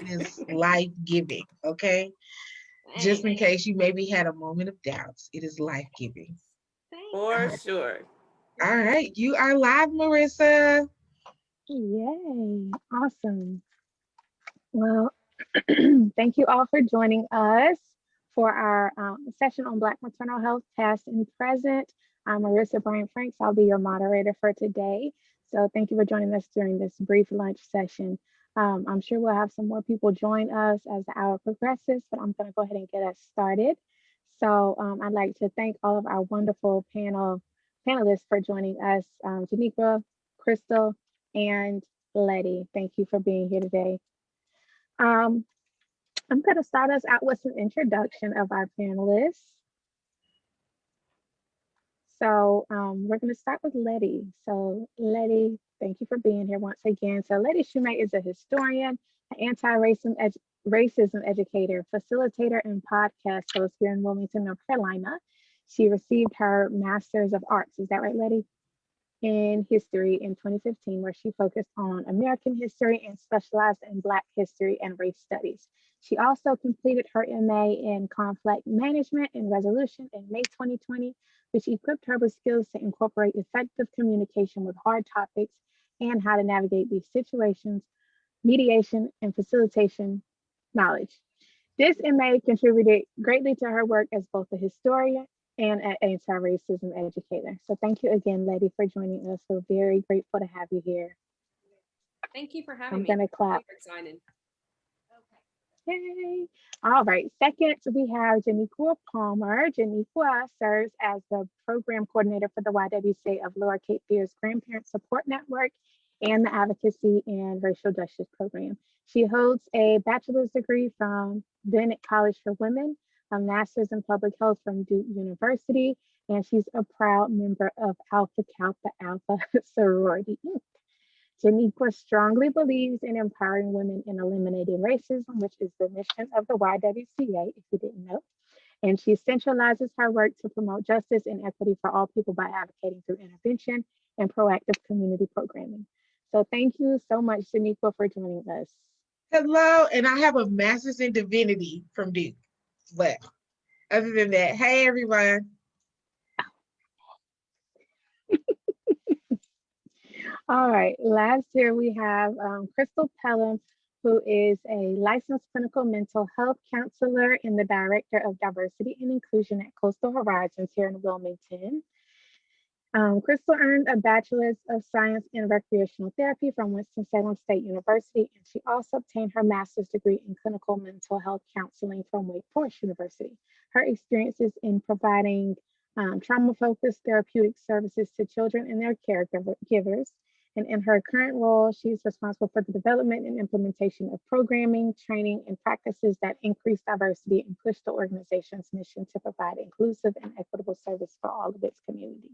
It is life-giving, okay? Just in Amen. case you maybe had a moment of doubts, it is life-giving. Thank For you. sure. All right, you are live, Marissa. Yay. Awesome. Well, thank you all for joining us for our session on Black maternal health, past and present. I'm Marissa Bryant Franks. I'll be your moderator for today. So thank you for joining us during this brief lunch session. I'm sure we'll have some more people join us as the hour progresses, but I'm going to go ahead and get us started. So I'd like to thank all of our wonderful panelists for joining us, Jhaniqua, Crystal, and Letty. Thank you for being here today. Um, I'm going to start us out with some introduction of our panelists. So we're going to start with Letty. So Letty, thank you for being here once again. So Letty Schumer is a historian, an racism educator, facilitator, and podcast host here in Wilmington, North Carolina. She received her Master's of Arts. Is that right, Letty? In history in 2015, where she focused on American history and specialized in Black history and race studies. She also completed her MA in conflict management and resolution in May 2020, which equipped her with skills to incorporate effective communication with hard topics and how to navigate these situations, mediation, and facilitation knowledge. This MA contributed greatly to her work as both a historian and an anti-racism educator. So thank you again, Letty, for joining us. We're very grateful to have you here. Thank you for having I'm me. gonna clap. Super excited. Yay. All right. Second, we have Jhaniqua Palmer. Jhaniqua serves as the program coordinator for the YWCA of Lower Cape Fear's Grandparent Support Network and the Advocacy and Racial Justice Program. She holds a bachelor's degree from Bennett College for Women, a master's in public health from Duke University, and she's a proud member of Alpha Kappa Alpha Sorority Inc. Jhaniqua strongly believes in empowering women and eliminating racism, which is the mission of the YWCA, if you didn't know. And she centralizes her work to promote justice and equity for all people by advocating through intervention and proactive community programming. So thank you so much, Jhaniqua, for joining us. Hello, and I have a master's in divinity from Duke. But other than that, hey everyone. All right, last here we have Crystal Pelham, who is a licensed clinical mental health counselor and the director of diversity and inclusion at Coastal Horizons here in Wilmington. Crystal earned a bachelor's of science in recreational therapy from Winston-Salem State University, and she also obtained her master's degree in clinical mental health counseling from Wake Forest University. Her experiences in providing trauma-focused therapeutic services to children and their caregivers. And in her current role, she's responsible for the development and implementation of programming, training, and practices that increase diversity and push the organization's mission to provide inclusive and equitable service for all of its community.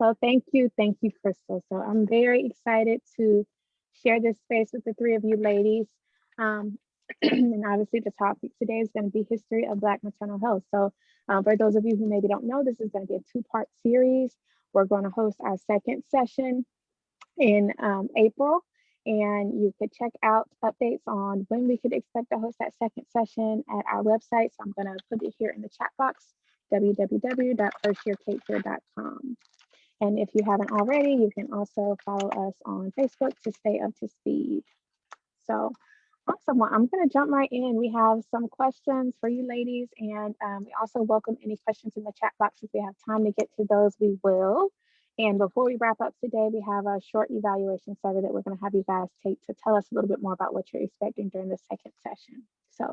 So thank you, Crystal. So I'm very excited to share this space with the three of you ladies. Um, and obviously the topic today is going to be history of Black maternal health. So for those of you who maybe don't know, this is going to be a two-part series. We're going to host our second session in April. And you could check out updates on when we could expect to host that second session at our website. So I'm going to put it here in the chat box, www.firstyearcapefear.com. And if you haven't already, you can also follow us on Facebook to stay up to speed. So awesome. Well, I'm going to jump right in. We have some questions for you ladies, and we also welcome any questions in the chat box. If we have time to get to those, we will. And before we wrap up today, we have a short evaluation survey that we're going to have you guys take to tell us a little bit more about what you're expecting during the second session. So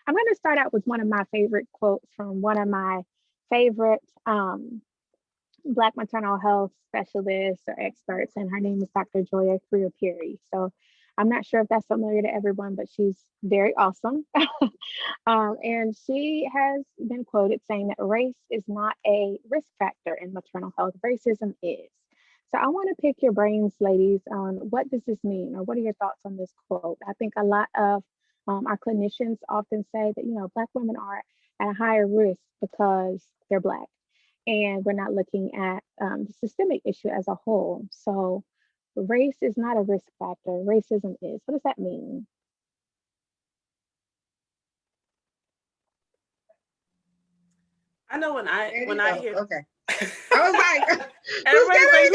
I'm going to start out with one of my favorite quotes from one of my favorite Black maternal health specialists or experts, and her name is Dr. Joya Freer Perry. So I'm not sure if that's familiar to everyone, but she's very awesome. And she has been quoted saying that race is not a risk factor in maternal health, racism is. So I want to pick your brains, ladies, on what does this mean, or what are your thoughts on this quote? I think a lot of our clinicians often say that, Black women are at a higher risk because they're Black, and we're not looking at the systemic issue as a whole. So race is not a risk factor, racism is. What does that mean? I know when I hear Okay. I was like, everybody's like,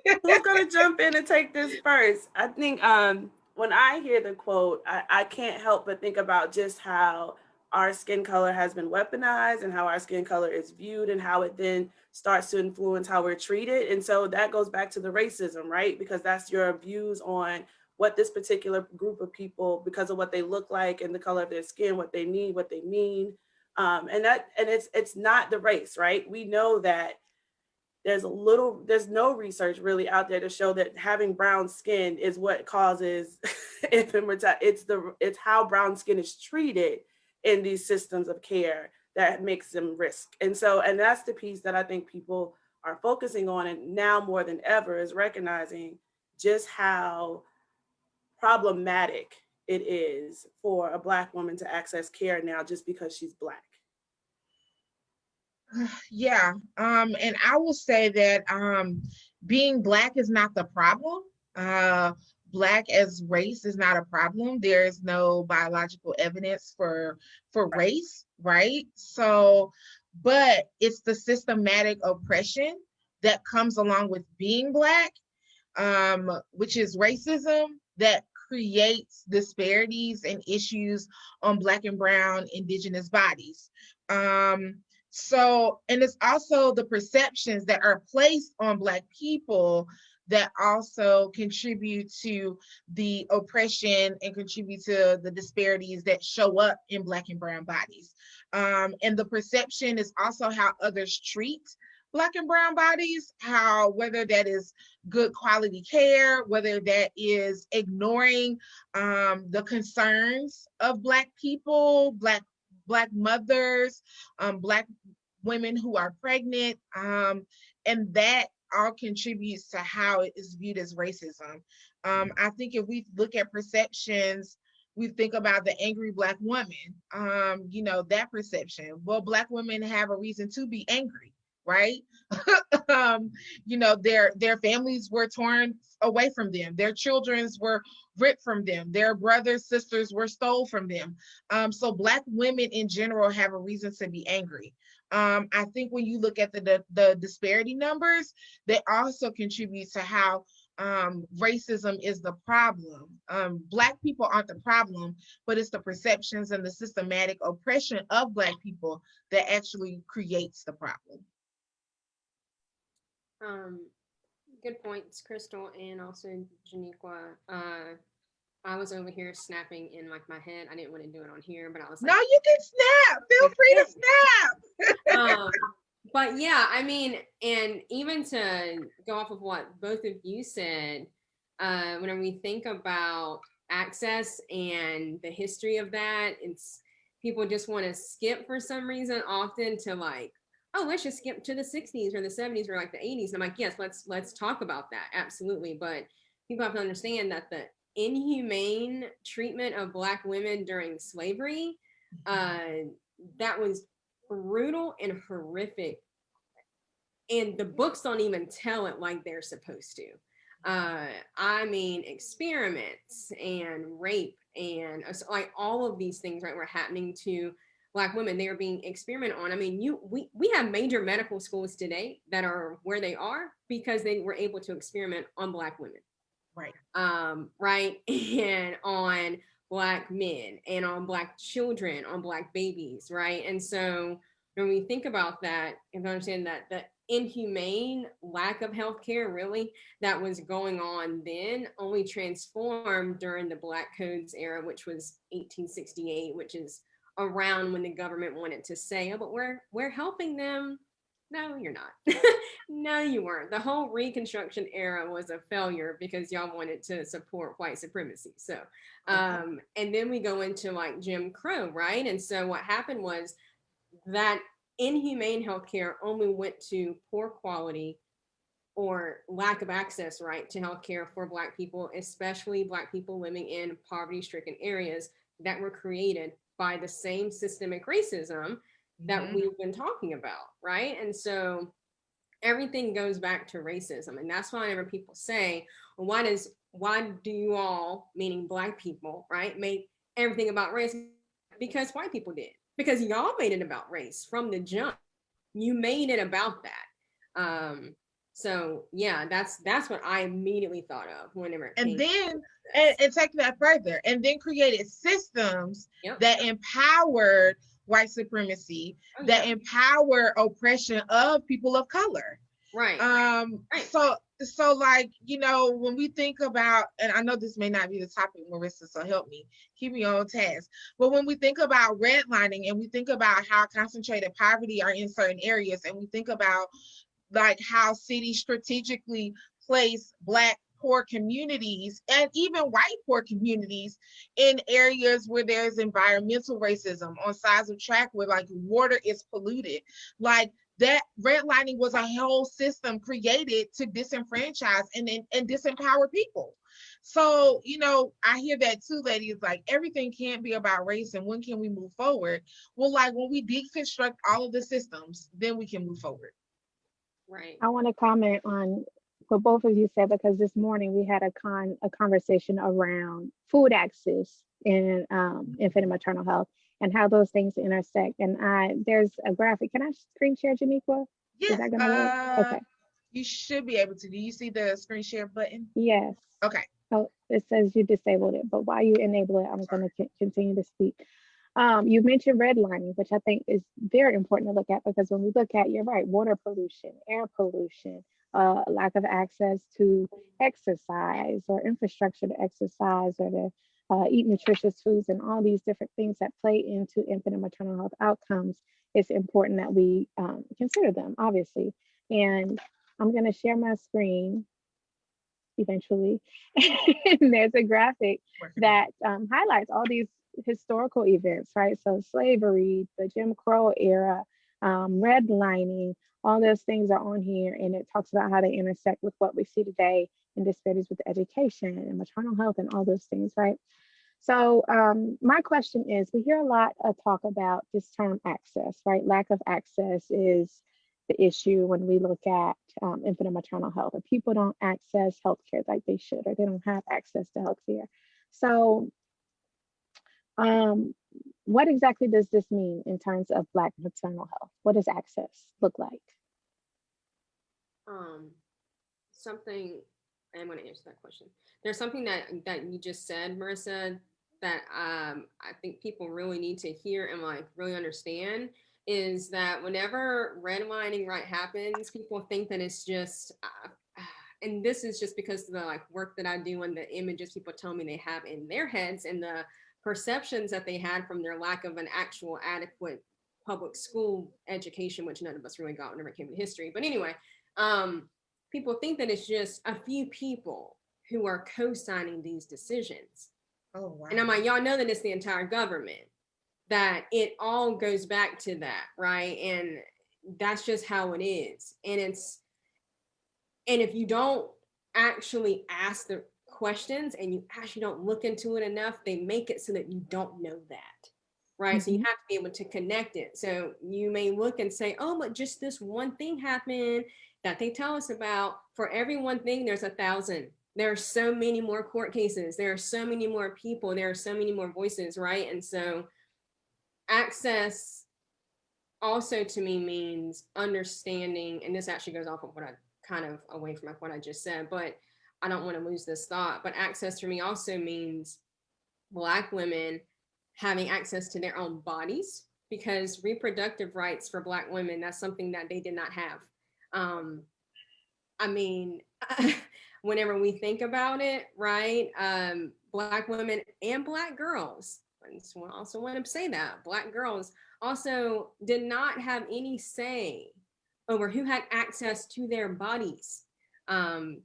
who's who's gonna jump in and take this first? I think when I hear the quote, I can't help but think about just how our skin color has been weaponized and how our skin color is viewed and how it then starts to influence how we're treated. And so that goes back to the racism, right? Because that's your views on what this particular group of people, because of what they look like and the color of their skin, what they need, what they mean. And it's not the race, right? We know that there's no research really out there to show that having brown skin is what causes infant mortality. It's how brown skin is treated in these systems of care that makes them risk. And that's the piece that I think people are focusing on, and now more than ever is recognizing just how problematic it is for a Black woman to access care now just because she's Black. Yeah, and I will say that being Black is not the problem. Black as race is not a problem. There is no biological evidence for race, right? So, but it's the systematic oppression that comes along with being Black, which is racism, that creates disparities and issues on Black and brown Indigenous bodies. So, and it's also the perceptions that are placed on Black people that also contribute to the oppression and contribute to the disparities that show up in Black and brown bodies. And the perception is also how others treat Black and brown bodies, how whether that is good quality care, whether that is ignoring the concerns of Black people, Black mothers, Black women who are pregnant, and that all contributes to how it is viewed as racism. I think if we look at perceptions, we think about the angry Black woman, that perception. Well, Black women have a reason to be angry, right? Their families were torn away from them. Their children were ripped from them. Their brothers, sisters were stole from them. So Black women in general have a reason to be angry. I think when you look at the disparity numbers, they also contribute to how racism is the problem. Black people aren't the problem, but it's the perceptions and the systematic oppression of Black people that actually creates the problem. Good points, Crystal, and also Jhaniqua. I was over here snapping in like my head. I didn't want to do it on here, but I was like, no, you can snap. Feel free to snap. But yeah, I mean, and even to go off of what both of you said, when we think about access and the history of that, it's people just want to skip for some reason, often to like, oh, let's just skip to the 60s or the 70s or like the 80s. And I'm like, yes, let's talk about that. Absolutely. But people have to understand that the inhumane treatment of Black women during slavery, that was brutal and horrific. And the books don't even tell it like they're supposed to. I mean, experiments and rape and like all of these things, right, were happening to Black women. They are being experimented on. I mean, we have major medical schools today that are where they are because they were able to experiment on Black women. Right. Right. And on Black men and on Black children, on Black babies. Right. And so when we think about that and understand that the inhumane lack of healthcare really that was going on then only transformed during the Black Codes era, which was 1868, which is around when the government wanted to say, oh, but we're helping them. No, you're not. No, you weren't. The whole Reconstruction era was a failure because y'all wanted to support white supremacy. So, and then we go into like Jim Crow, right? And so what happened was that inhumane healthcare only went to poor quality or lack of access, right, to healthcare for Black people, especially Black people living in poverty-stricken areas that were created by the same systemic racism that we've been talking about, right? And so everything goes back to racism. And that's why whenever people say, well, why do you all, meaning Black people, right, make everything about race? Because white people did. Because y'all made it about race from the jump. you made it about that. So yeah, that's what I immediately thought of whenever it And came. then and take that further, and then created systems Yep. that empowered white supremacy, Oh, that yeah. empower oppression of people of color. Right. Right. So like, you know, when we think about, and I know this may not be the topic, Marissa, so help me, keep me on task. But when we think about redlining and we think about how concentrated poverty are in certain areas, and we think about like how cities strategically place Black poor communities and even white poor communities in areas where there's environmental racism, on sides of track where like water is polluted, like that redlining was a whole system created to disenfranchise and disempower people. So, you know, I hear that too, ladies, like everything can't be about race, and when can we move forward? Well, like when we deconstruct all of the systems, then we can move forward. Right. I want to comment on what both of you said, because this morning we had a conversation around food access in infant and maternal health and how those things intersect. And there's a graphic. Can I screen share, Jhaniqua? Is Yes, that gonna work? Okay. you should be able to. Do you see the screen share button? Yes. Okay. Oh, it says you disabled it, but while you enable it, I'm going to continue to speak. You mentioned redlining, which I think is very important to look at, because when we look at, you're right, water pollution, air pollution, lack of access to exercise or infrastructure to exercise or to eat nutritious foods, and all these different things that play into infant and maternal health outcomes, it's important that we consider them, obviously. And I'm going to share my screen eventually. And there's a graphic that highlights all these historical events, right? So slavery, the Jim Crow era, redlining, all those things are on here, and it talks about how they intersect with what we see today in disparities with education and maternal health and all those things, right? So my question is, we hear a lot of talk about this term access, right? Lack of access is the issue when we look at infant and maternal health. If people don't access healthcare like they should, or they don't have access to healthcare. So what exactly does this mean in terms of Black maternal health? What does access look like? Something, I'm going to answer that question. There's something that you just said, Marissa, that I think people really need to hear and like really understand, is that whenever redlining right happens, people think that it's just, and this is just because of the like work that I do and the images people tell me they have in their heads and the perceptions that they had from their lack of an actual adequate public school education, which none of us really got whenever it came to history. But anyway, people think that it's just a few people who are co-signing these decisions. Oh, wow. And I'm like, y'all know that it's the entire government, that it all goes back to that, right? And that's just how it is. And if you don't actually ask the questions and you actually don't look into it enough, they make it so that you don't know that, right? Mm-hmm. So you have to be able to connect it. So you may look and say, oh, but just this one thing happened that they tell us about. For every one thing, there's 1,000. There are so many more court cases. There are so many more people. There are so many more voices, right? And so access also to me means understanding, and this actually goes off of what I kind of away from what I just said, but I don't want to lose this thought. But access for me also means Black women having access to their own bodies, because reproductive rights for Black women, that's something that they did not have. I mean, whenever we think about it, right? Black women and Black girls, I also want to say that Black girls also did not have any say over who had access to their bodies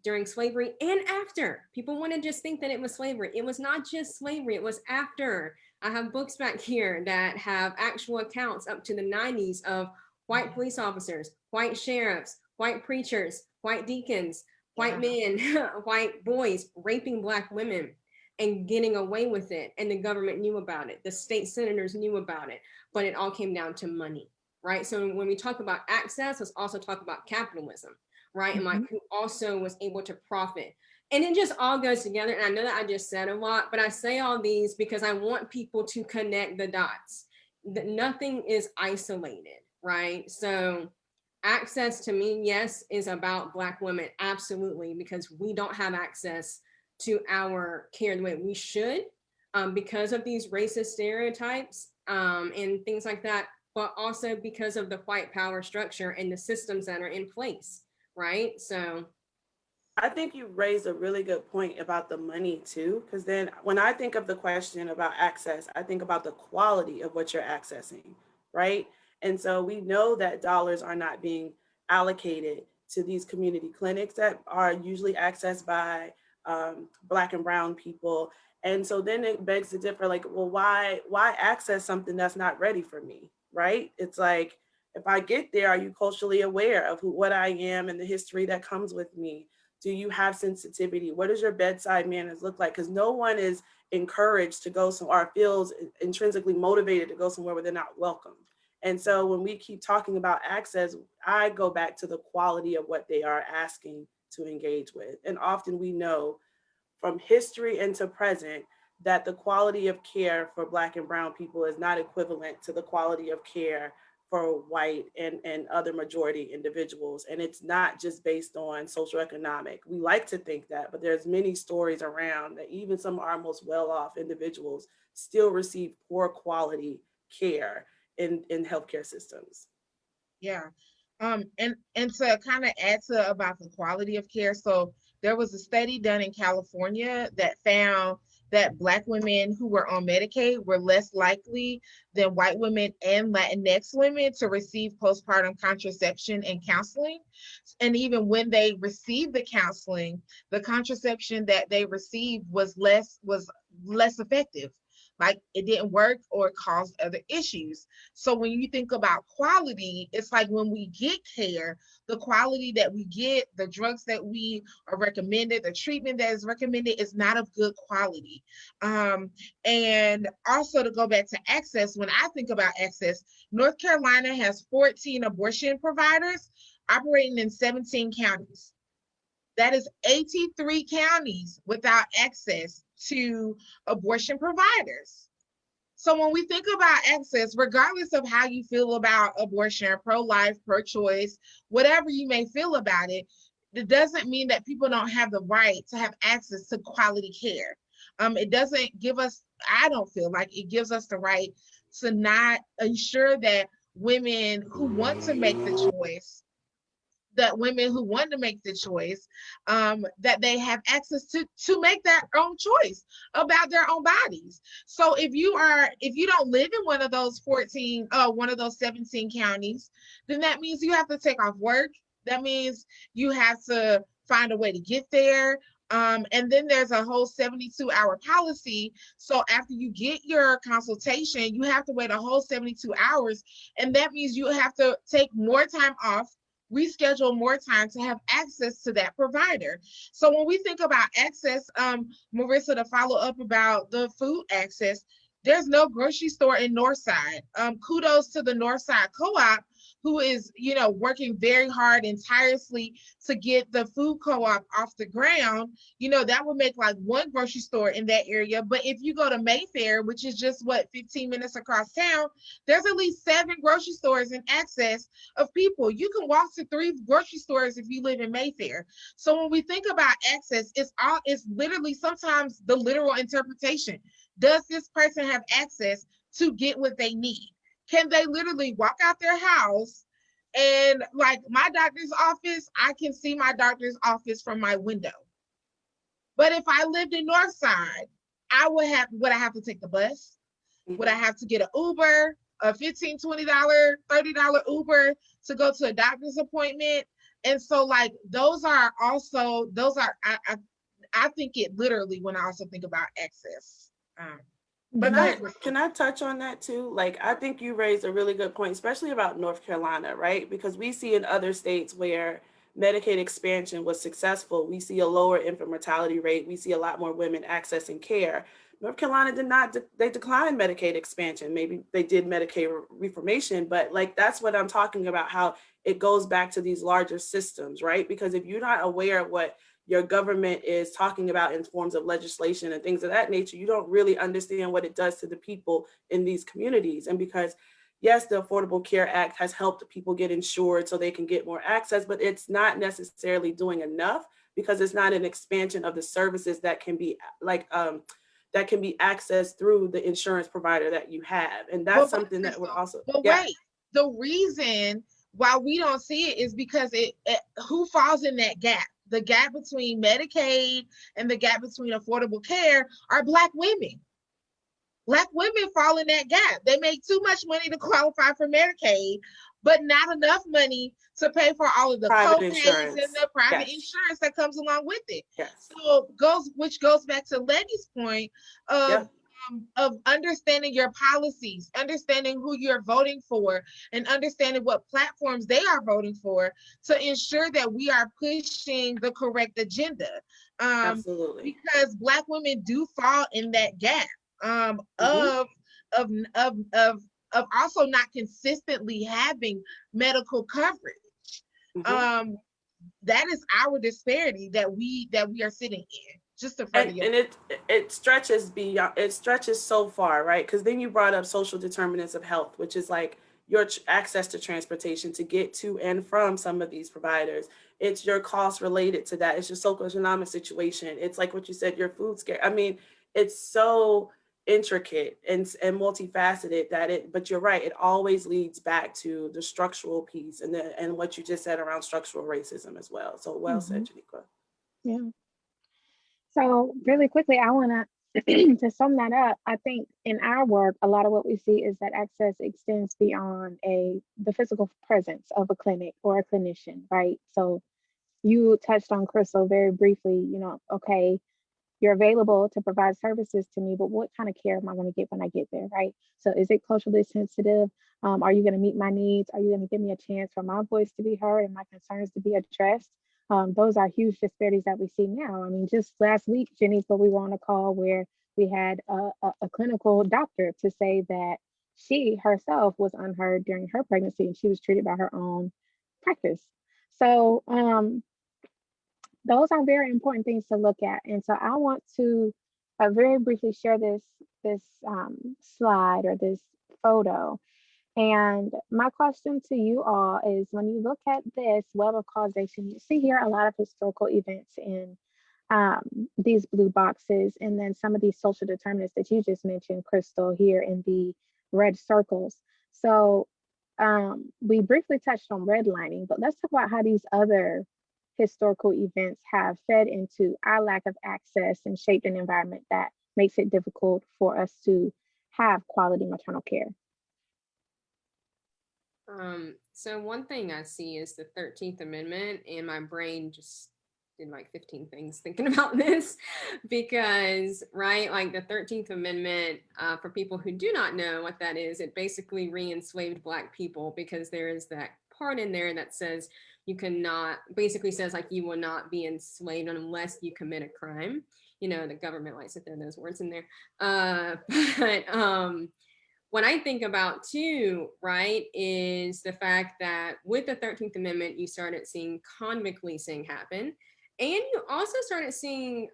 during slavery and after. People want to just think that it was slavery. It was not just slavery, it was after. I have books back here that have actual accounts up to the 90s of white police officers, white sheriffs, white preachers, white deacons, white men, white boys raping Black women and getting away with it. And the government knew about it. The state senators knew about it, but it all came down to money, right? So when we talk about access, let's also talk about capitalism, right? And like who also was able to profit. And it just all goes together. And I know that I just said a lot, but I say all these because I want people to connect the dots. That nothing is isolated, right? So access to me, yes, is about Black women, absolutely, because we don't have access to our care the way we should, because of these racist stereotypes, and things like that, but also because of the white power structure and the systems that are in place, right? So I think you raised a really good point about the money too, because then when I think of the question about access, I think about the quality of what you're accessing, right? And so we know that dollars are not being allocated to these community clinics that are usually accessed by Black and Brown people. And so then it begs to differ, like, well, why access something that's not ready for me, right? It's like, if I get there, are you culturally aware of what I am and the history that comes with me? Do you have sensitivity? What does your bedside manners look like? Because no one is encouraged to go somewhere or feels intrinsically motivated to go somewhere where they're not welcome. And so when we keep talking about access, I go back to the quality of what they are asking to engage with. And often we know from history into present that the quality of care for Black and Brown people is not equivalent to the quality of care for white and other majority individuals. And it's not just based on socioeconomic. We like to think that, but there's many stories around that even some of our most well-off individuals still receive poor quality care in healthcare systems. Yeah. And to kind of add to about the quality of care, so there was a study done in California that found that Black women who were on Medicaid were less likely than white women and Latinx women to receive postpartum contraception and counseling. And even when they received the counseling, the contraception that they received was less effective. Like it didn't work or it caused other issues. So when you think about quality, it's like when we get care, the quality that we get, the drugs that we are recommended, the treatment that is recommended is not of good quality. And also to go back to access, when I think about access, North Carolina has 14 abortion providers operating in 17 counties. That is 83 counties without access to abortion providers. So when we think about access, regardless of how you feel about abortion, pro-life, pro-choice, whatever you may feel about it, it doesn't mean that people don't have the right to have access to quality care. It doesn't give us, I don't feel like it gives us the right to not ensure that women who want to make the choice, that women who want to make the choice, that they have access to make their own choice about their own bodies. So if you don't live in one of those 17 counties, then that means you have to take off work. That means you have to find a way to get there. And then there's a whole 72-hour policy. So after you get your consultation, you have to wait a whole 72 hours. And that means you have to take more time off, reschedule more time to have access to that provider. So when we think about access, Marissa, to follow up about the food access, there's no grocery store in Northside. Kudos to the Northside Co-op, who is, working very hard and tirelessly to get the food co-op off the ground. That would make like one grocery store in that area. But if you go to Mayfair, which is just 15 minutes across town, there's at least 7 grocery stores in access of people. You can walk to 3 grocery stores if you live in Mayfair. So when we think about access, it's literally sometimes the literal interpretation. Does this person have access to get what they need? Can they literally walk out their house and, like, my doctor's office, I can see my doctor's office from my window? But if I lived in Northside, would I have to take the bus? Would I have to get an Uber, a $15, $20, $30 Uber to go to a doctor's appointment? And so, like, I think it literally when I also think about access. But can I touch on that too? Like, I think you raised a really good point, especially about North Carolina, right? Because we see in other states where Medicaid expansion was successful, we see a lower infant mortality rate. We see a lot more women accessing care. North Carolina did not, they declined Medicaid expansion. Maybe they did Medicaid reformation, but like, that's what I'm talking about, how it goes back to these larger systems, right? Because if you're not aware of what your government is talking about in forms of legislation and things of that nature, you don't really understand what it does to the people in these communities. And because, yes, the Affordable Care Act has helped people get insured so they can get more access, but it's not necessarily doing enough because it's not an expansion of the services that can be that can be accessed through the insurance provider that you have. And that's something that would also, but wait, the reason why we don't see it is because who falls in that gap? The gap between Medicaid and the gap between affordable care are Black women. Black women fall in that gap. They make too much money to qualify for Medicaid, but not enough money to pay for all of the co-pays and the private insurance that comes along with it. Yes. So which goes back to Leggie's point of understanding your policies, understanding who you're voting for, and understanding what platforms they are voting for to ensure that we are pushing the correct agenda. Absolutely. Because Black women do fall in that gap. Of also not consistently having medical coverage. That is our disparity that we are sitting in. Just to further and it stretches beyond, it stretches so far, right? Because then you brought up social determinants of health, which is like your access to transportation to get to and from some of these providers. It's your cost related to that. It's your socioeconomic situation. It's like what you said, your food scare. I mean, it's so intricate and multifaceted but you're right, it always leads back to the structural piece and what you just said around structural racism as well. So well said, Jhaniqua. Yeah. So really quickly, I want to to sum that up. I think in our work, a lot of what we see is that access extends beyond the physical presence of a clinic or a clinician, right? So you touched on, Crystal, very briefly, okay, you're available to provide services to me, but what kind of care am I going to get when I get there, right? So is it culturally sensitive? Are you going to meet my needs? Are you going to give me a chance for my voice to be heard and my concerns to be addressed? Those are huge disparities that we see now. I mean, just last week, Jhaniqua, we were on a call where we had a clinical doctor to say that she herself was unheard during her pregnancy and she was treated by her own practice. So those are very important things to look at. And so I want to very briefly share this slide or this photo. And my question to you all is, when you look at this web of causation, you see here a lot of historical events in these blue boxes, and then some of these social determinants that you just mentioned, Crystal, here in the red circles. So we briefly touched on redlining, but let's talk about how these other historical events have fed into our lack of access and shaped an environment that makes it difficult for us to have quality maternal care. So one thing I see is the 13th Amendment, and my brain just did like 15 things thinking about this because, right, like the 13th Amendment, for people who do not know what that is, it basically re-enslaved Black people because there is that part in there that says you cannot, basically says like you will not be enslaved unless you commit a crime. The government likes to throw those words in there. But what I think about too, right, is the fact that with the 13th Amendment, you started seeing convict leasing happen. And you also started seeing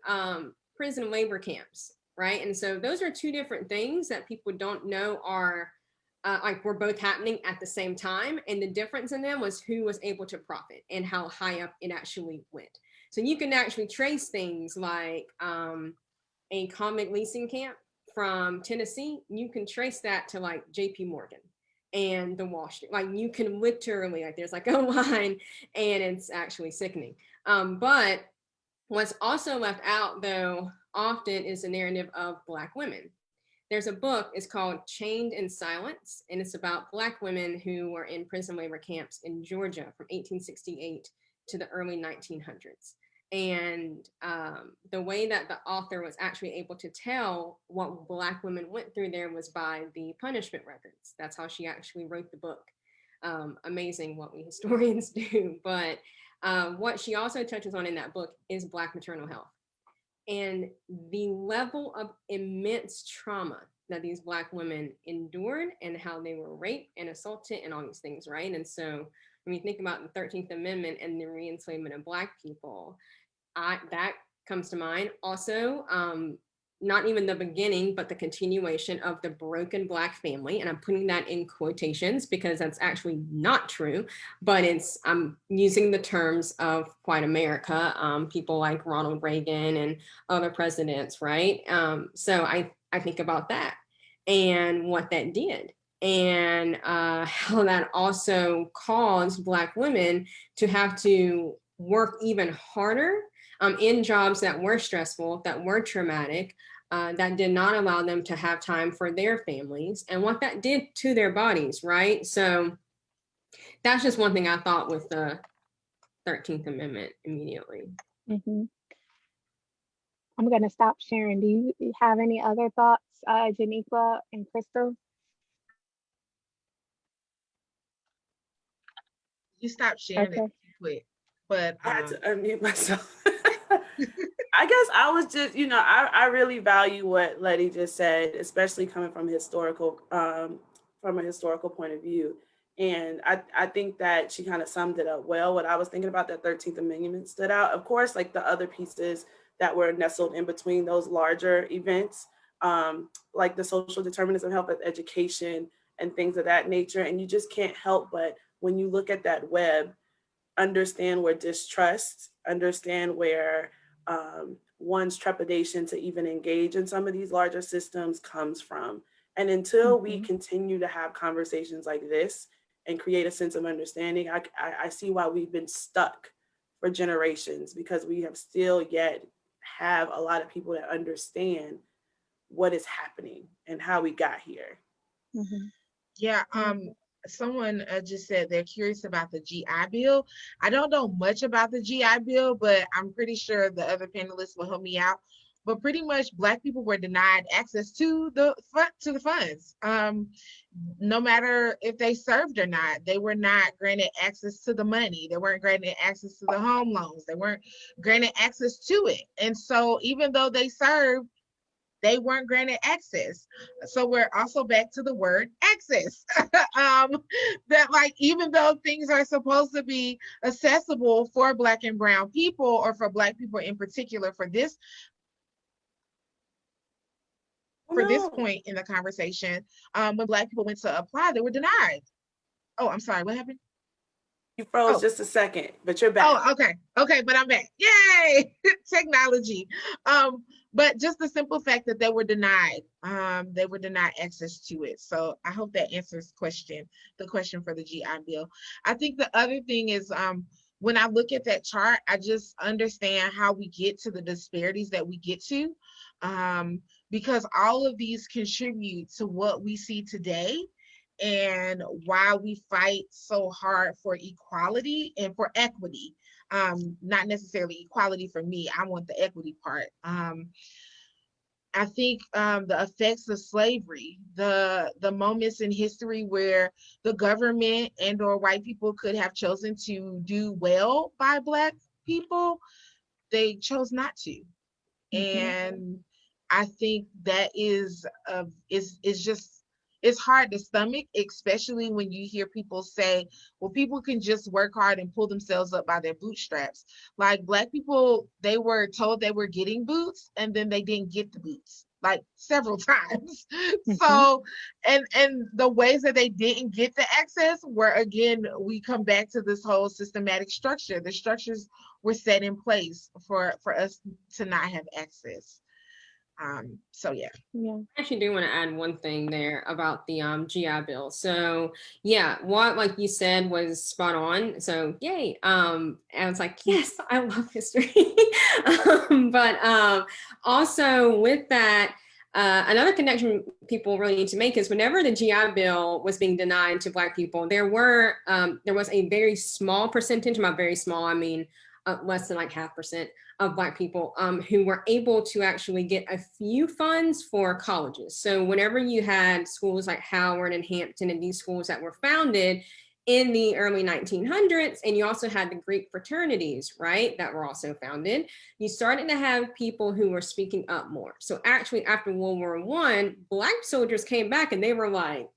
prison labor camps, right? And so those are two different things that people don't know are like were both happening at the same time. And the difference in them was who was able to profit and how high up it actually went. So you can actually trace things like a convict leasing camp from Tennessee. You can trace that to like JP Morgan and the Wall Street. Like you can literally, like there's like a line and it's actually sickening. But what's also left out though often is the narrative of Black women. There's a book, it's called Chained in Silence, and it's about Black women who were in prison labor camps in Georgia from 1868 to the early 1900s. And the way that the author was actually able to tell what Black women went through there was by the punishment records. That's how she actually wrote the book. Amazing what we historians do. But what she also touches on in that book is Black maternal health and the level of immense trauma that these Black women endured and how they were raped and assaulted and all these things, right? And so when you think about the 13th Amendment and the re-enslavement of Black people, that comes to mind. Also, not even the beginning, but the continuation of the broken Black family. And I'm putting that in quotations because that's actually not true, but I'm using the terms of white America, people like Ronald Reagan and other presidents, right? So I think about that and what that did, and how that also caused Black women to have to work even harder in jobs that were stressful, that were traumatic, that did not allow them to have time for their families, and what that did to their bodies, right? So that's just one thing I thought with the 13th Amendment immediately. Mm-hmm. I'm going to stop sharing. Do you have any other thoughts, Jhaniqua and Crystal? You stopped sharing it quick, but I had to unmute myself. I guess I was just, I really value what Letty just said, especially coming from a historical point of view. And I think that she kind of summed it up well. What I was thinking about, that 13th Amendment stood out. Of course, like the other pieces that were nestled in between those larger events, like the social determinism of health, education, and things of that nature. And you just can't help but, when you look at that web, understand where distrust, understand where one's trepidation to even engage in some of these larger systems comes from. And until we continue to have conversations like this and create a sense of understanding, I see why we've been stuck for generations, because we have still yet have a lot of people that understand what is happening and how we got here. Mm-hmm. Yeah, someone just said they're curious about the GI Bill. I don't know much about the GI Bill, but I'm pretty sure the other panelists will help me out. But pretty much Black people were denied access to the funds. No matter if they served or not, they were not granted access to the money. They weren't granted access to the home loans. They weren't granted access to it. And so even though they served, they weren't granted access. So we're also back to the word access. That, like, even though things are supposed to be accessible for Black and brown people, or for Black people in particular, for this point in the conversation, when Black people went to apply, they were denied. Oh, I'm sorry, what happened? You froze just a second, but you're back. Oh, okay, but I'm back. Yay! Technology. But just the simple fact that they were denied access to it. So I hope that answers the question for the GI Bill. I think the other thing is, when I look at that chart, I just understand how we get to the disparities that we get to, because all of these contribute to what we see today, and why we fight so hard for equality and for equity. Not necessarily equality for me. I want the equity part. I think the effects of slavery, the moments in history where the government and or white people could have chosen to do well by Black people, they chose not to. And I think that is just, it's hard to stomach, especially when you hear people say, well, people can just work hard and pull themselves up by their bootstraps. Like, Black people, they were told they were getting boots, and then they didn't get the boots, like, several times. So, and the ways that they didn't get the access were, again, we come back to this whole systematic structure. The structures were set in place for us to not have access. So yeah. I actually do want to add one thing there about the GI Bill. So yeah, what, like you said, was spot on. So yay. I was like, yes, I love history. But also with that, another connection people really need to make is, whenever the GI Bill was being denied to Black people, there was a very small percentage. By very small, I mean less than like 0.5% of Black people who were able to actually get a few funds for colleges. So whenever you had schools like Howard and Hampton and these schools that were founded in the early 1900s, and you also had the Greek fraternities, right, that were also founded, you started to have people who were speaking up more. So actually, after World War I, Black soldiers came back and they were like,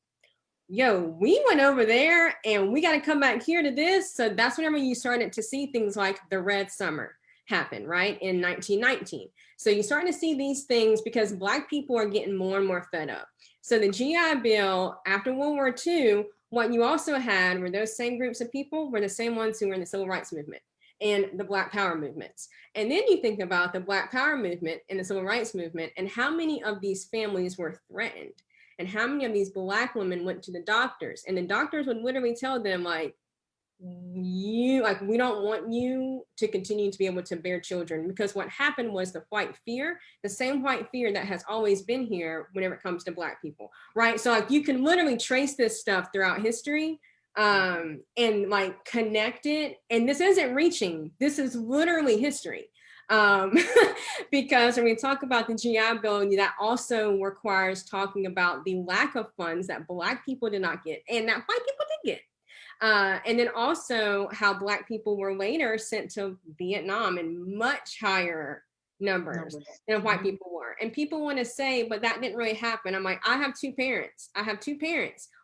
yo, we went over there and we got to come back here to this. So that's whenever you started to see things like the Red Summer, happened, right, in 1919. So you're starting to see these things because Black people are getting more and more fed up. So the GI Bill after World War II, what you also had were those same groups of people were the same ones who were in the Civil Rights Movement and the Black Power movements. And then you think about the Black Power movement and the Civil Rights Movement and how many of these families were threatened and how many of these Black women went to the doctors, and the doctors would literally tell them, like, we don't want you to continue to be able to bear children, because what happened was the white fear, the same white fear that has always been here whenever it comes to Black people, right? So like you can literally trace this stuff throughout history and like connect it. And this isn't reaching, this is literally history. Because when we talk about the GI Bill, that also requires talking about the lack of funds that Black people did not get and that white people did get. And then also how Black people were later sent to Vietnam in much higher numbers than white people were. And people want to say, but that didn't really happen. I'm like, I have two parents.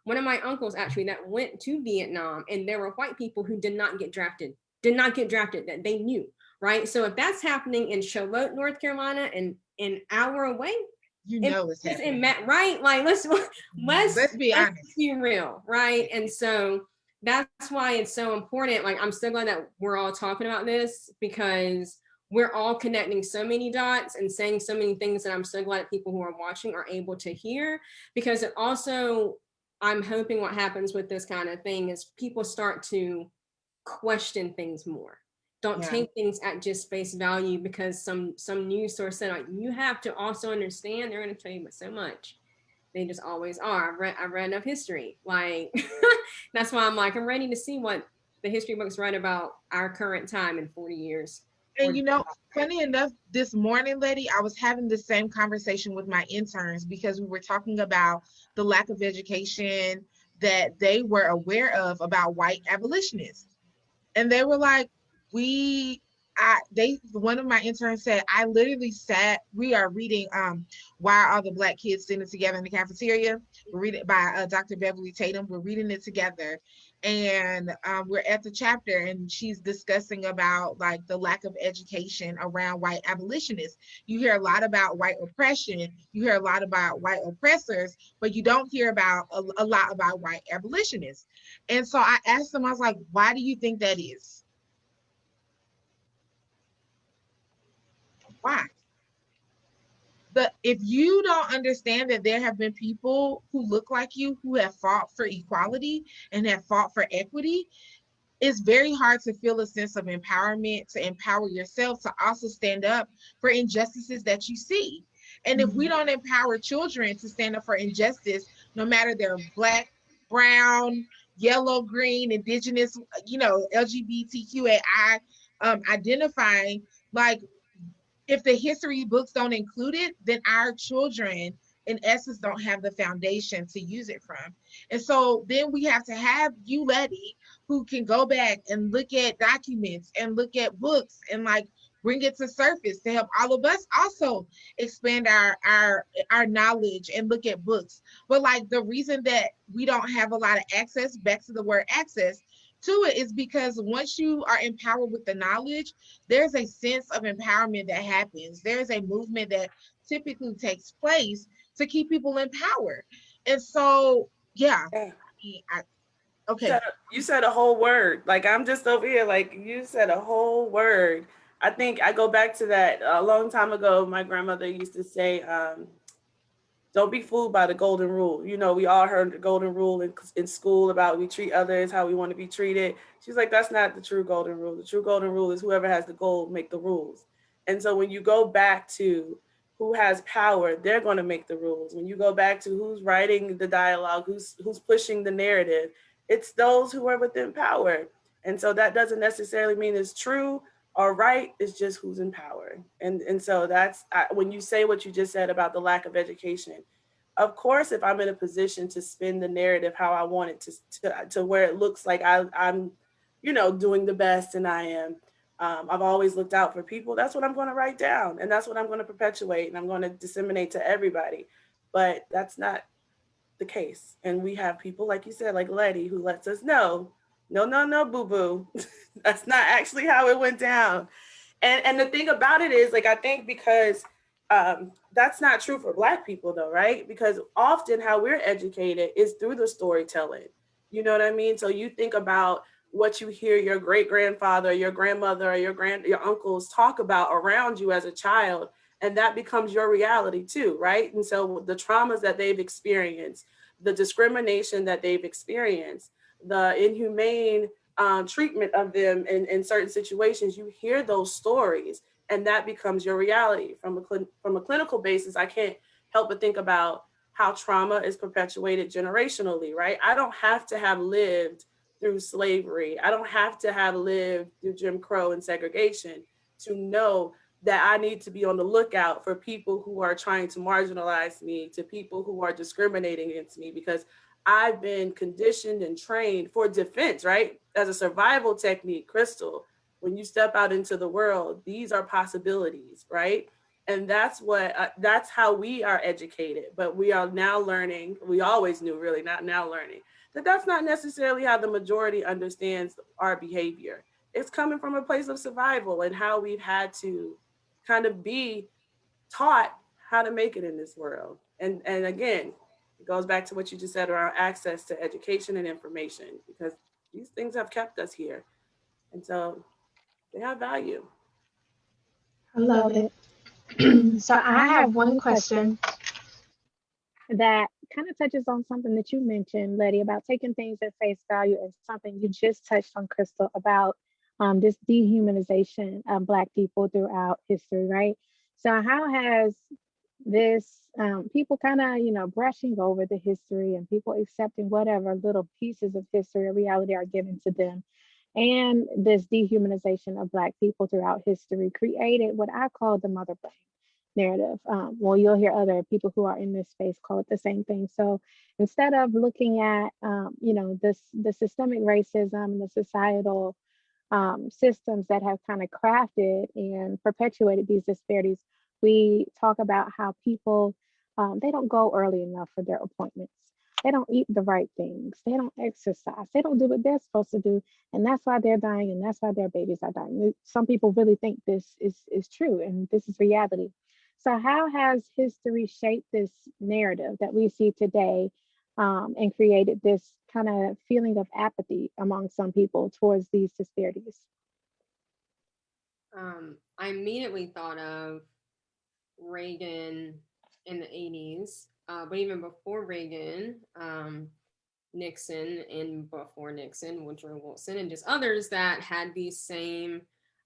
One of my uncles actually that went to Vietnam, and there were white people who did not get drafted that they knew, right? So if that's happening in Charlotte, North Carolina, and an hour away, it's happening. Right? Like let's be honest. Let's be real, right? And so that's why it's so important. Like, I'm so glad that we're all talking about this, because we're all connecting so many dots and saying so many things that I'm so glad that people who are watching are able to hear, because it also, I'm hoping what happens with this kind of thing is people start to question things more. Don't take things at just face value because some news source said, like, you have to also understand they're going to tell you so much. They just always are. I read enough history. Like, that's why I'm like, I'm ready to see what the history books write about our current time in 40 years. And funny enough, this morning, Letty, I was having the same conversation with my interns because we were talking about the lack of education that they were aware of about white abolitionists. And they were like, one of my interns said, I literally we are reading Why Are All the Black Kids Sitting Together in the Cafeteria? We're reading by Dr. Beverly Tatum. We're reading it together. And we're at the chapter, and she's discussing about like the lack of education around white abolitionists. You hear a lot about white oppression, you hear a lot about white oppressors, but you don't hear about a lot about white abolitionists. And so I asked them, I was like, why do you think that is? Why? But if you don't understand that there have been people who look like you who have fought for equality and have fought for equity, it's very hard to feel a sense of empowerment, to empower yourself, to also stand up for injustices that you see. And if we don't empower children to stand up for injustice, no matter they're Black, brown, yellow, green, indigenous, LGBTQAI identifying, like, if the history books don't include it, then our children, in essence, don't have the foundation to use it from. And so then we have to have you, Letty, who can go back and look at documents and look at books and like bring it to surface to help all of us also expand our knowledge and look at books. But like the reason that we don't have a lot of access, back to the word access, to it is because once you are empowered with the knowledge, there's a sense of empowerment that happens. There's a movement that typically takes place to keep people in power. And so, okay. You said a whole word. Like, I'm just over here, like, you said a whole word. I think I go back to that a long time ago. My grandmother used to say, don't be fooled by the golden rule. We all heard the golden rule in school about we treat others how we want to be treated. She's like, that's not the true golden rule. The true golden rule is whoever has the gold make the rules. And so when you go back to who has power, they're going to make the rules. When you go back to who's writing the dialogue, who's pushing the narrative, it's those who are within power. And so that doesn't necessarily mean it's true or right, it's just who's in power. And so that's, when you say what you just said about the lack of education, of course, if I'm in a position to spin the narrative how I want it to where it looks like I'm doing the best, and I am, I've always looked out for people, that's what I'm going to write down. And that's what I'm going to perpetuate, and I'm going to disseminate to everybody. But that's not the case. And we have people, like you said, like Letty, who lets us know, no, boo-boo. That's not actually how it went down. And the thing about it is, like, I think because that's not true for Black people though, right? Because often how we're educated is through the storytelling. You know what I mean? So you think about what you hear your great grandfather, your grandmother, or your uncles talk about around you as a child, and that becomes your reality too, right? And so the traumas that they've experienced, the discrimination that they've experienced, the inhumane treatment of them in certain situations, you hear those stories, and that becomes your reality. From a clinical basis, I can't help but think about how trauma is perpetuated generationally, right? I don't have to have lived through slavery. I don't have to have lived through Jim Crow and segregation to know that I need to be on the lookout for people who are trying to marginalize me, to people who are discriminating against me, because I've been conditioned and trained for defense, right? As a survival technique, Crystal, when you step out into the world, these are possibilities, right? And that's how we are educated. But we are now learning, we always knew, really, not now learning, that that's not necessarily how the majority understands our behavior. It's coming from a place of survival and how we've had to kind of be taught how to make it in this world. And again, it goes back to what you just said around access to education and information, because these things have kept us here. And so they have value. I love it. So I have one question that kind of touches on something that you mentioned, Letty, about taking things at face value, and something you just touched on, Crystal, about this dehumanization of Black people throughout history, right? So how has this people kind of, brushing over the history and people accepting whatever little pieces of history or reality are given to them, and this dehumanization of Black people throughout history created what I call the mother blame narrative. Well, you'll hear other people who are in this space call it the same thing. So instead of looking at, the systemic racism and the societal systems that have kind of crafted and perpetuated these disparities, we talk about how people, they don't go early enough for their appointments. They don't eat the right things. They don't exercise. They don't do what they're supposed to do. And that's why they're dying, and that's why their babies are dying. Some people really think this is true and this is reality. So how has history shaped this narrative that we see today, and created this kind of feeling of apathy among some people towards these disparities? I immediately thought of Reagan in the 80s, but even before Reagan, Nixon, and before Nixon, Woodrow Wilson, and just others that had these same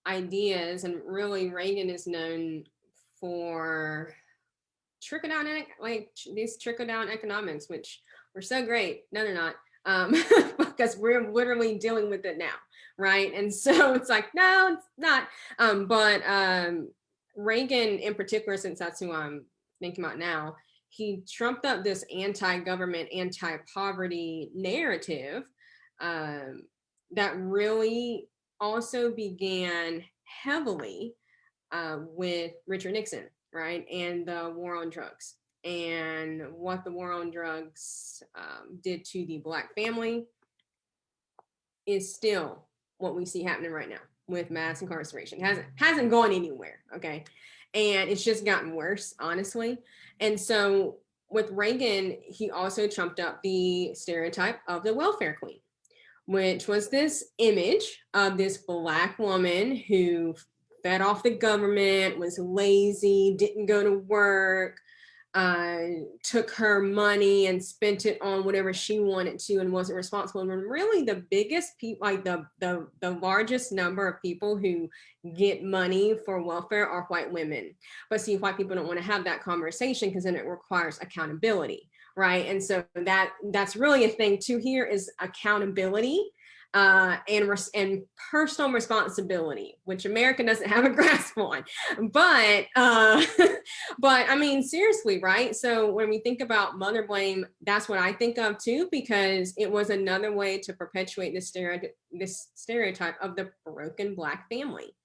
ideas. And really, Reagan is known for trickle down, like these trickle down economics, which were so great. No, they're not. Because we're literally dealing with it now, right? And so it's like, no, it's not. But Reagan in particular, since that's who I'm thinking about now, he trumped up this anti-government, anti-poverty narrative that really also began heavily with Richard Nixon, right? And the war on drugs, and what the war on drugs did to the Black family is still what we see happening right now with mass incarceration. Hasn't gone anywhere, okay? And it's just gotten worse, honestly. And so with Reagan, he also trumped up the stereotype of the welfare queen, which was this image of this Black woman who fed off the government, was lazy, didn't go to work, took her money and spent it on whatever she wanted to, and wasn't responsible. And really the biggest people, like the largest number of people who get money for welfare are white women. But see, white people don't want to have that conversation because then it requires accountability, right? And so that's really a thing too here is accountability. And personal responsibility, which America doesn't have a grasp on. But but I mean, seriously, right? So when we think about mother blame, that's what I think of too, because it was another way to perpetuate this stereotype of the broken Black family,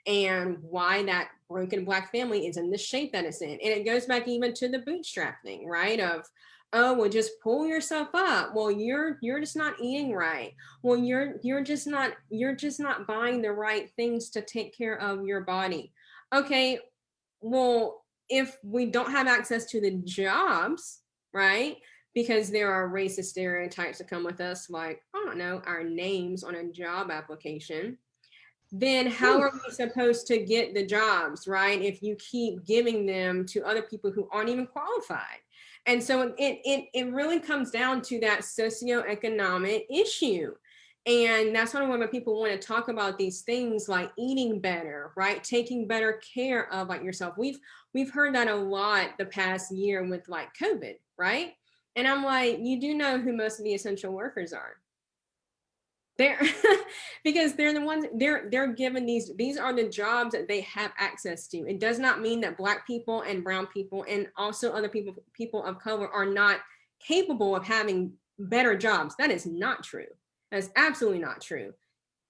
and why that broken Black family is in the shape that it's in. And it goes back even to the bootstrap thing, right? Of oh, well, just pull yourself up. Well, you're just not eating right. Well, you're just not buying the right things to take care of your body. Okay, well, if we don't have access to the jobs, right? Because there are racist stereotypes that come with us, like, I don't know, our names on a job application, then how are we supposed to get the jobs, right? If you keep giving them to other people who aren't even qualified. And so it really comes down to that socioeconomic issue. And that's why when people want to talk about these things like eating better, right? Taking better care of like yourself. We've heard that a lot the past year with like COVID, right? And I'm like, you do know who most of the essential workers are. They're because they're the ones they're given these are the jobs that they have access to. It does not mean that Black people and brown people and also other people of color are not capable of having better jobs. That is not true. That's absolutely not true.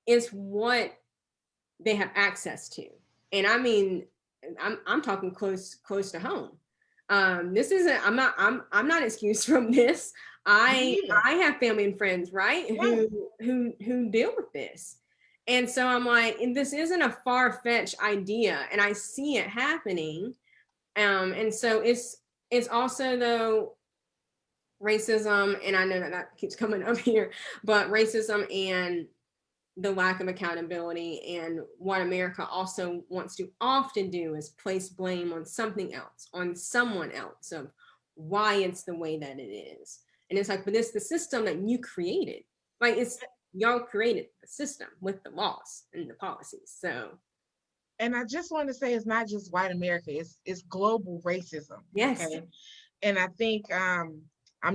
It's what they have access to. And I mean, I'm talking close to home. This isn't, I'm not excused from this. I have family and friends, right, who deal with this. And so I'm like, and this isn't a far-fetched idea, and I see it happening. And so it's also though racism, and I know that keeps coming up here, but racism and the lack of accountability, and what America also wants to often do is place blame on something else, on someone else, of why it's the way that it is. And it's like, but it's the system that you created. Like, it's y'all created the system with the laws and the policies. So, and I just want to say, it's not just white America, it's global racism. yes. Okay. And I think I'm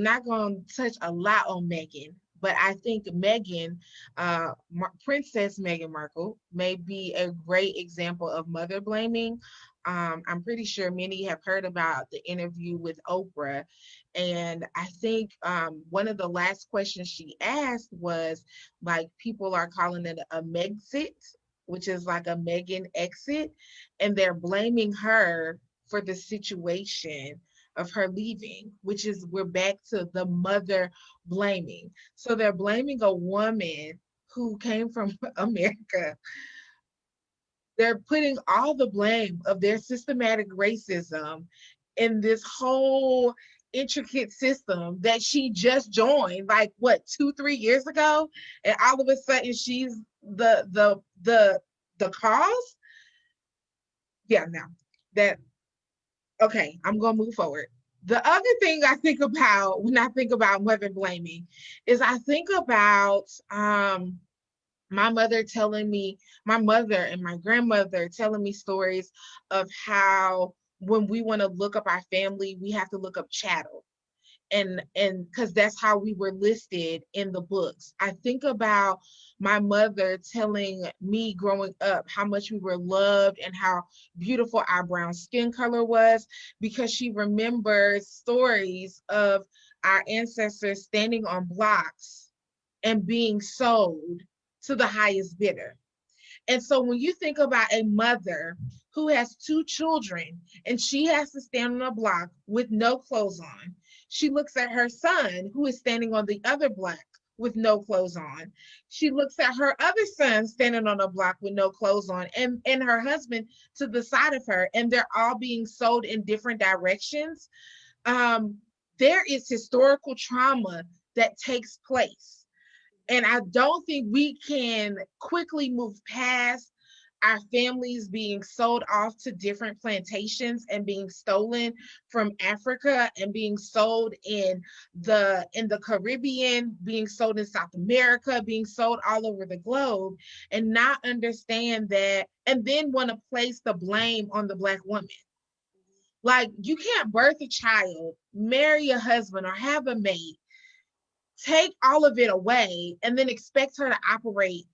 not going to touch a lot on Meghan, but I think Meghan, Princess Meghan Markle, may be a great example of mother blaming. I'm pretty sure many have heard about the interview with Oprah. And I think one of the last questions she asked was, like, people are calling it a Megxit, which is like a Meghan exit. And they're blaming her for the situation of her leaving, which is, we're back to the mother blaming. So they're blaming a woman who came from America. They're putting all the blame of their systematic racism in this whole intricate system that she just joined, like, what, 2-3 years ago, and all of a sudden she's the cause. Yeah, no, that okay, I'm gonna move forward. The other thing I think about when I think about mother blaming is I think about my mother and my grandmother telling me stories of how when we want to look up our family, we have to look up chattel. And because that's how we were listed in the books. I think about my mother telling me growing up how much we were loved and how beautiful our brown skin color was, because she remembers stories of our ancestors standing on blocks and being sold to the highest bidder. And so when you think about a mother who has 2 children and she has to stand on a block with no clothes on, she looks at her son who is standing on the other block with no clothes on. She looks at her other son standing on a block with no clothes on, and her husband to the side of her, and they're all being sold in different directions. There is historical trauma that takes place. And I don't think we can quickly move past our families being sold off to different plantations and being stolen from Africa and being sold in the Caribbean, being sold in South America, being sold all over the globe, and not understand that, and then want to place the blame on the Black woman. Like, you can't birth a child, marry a husband, or have a mate, take all of it away, and then expect her to operate.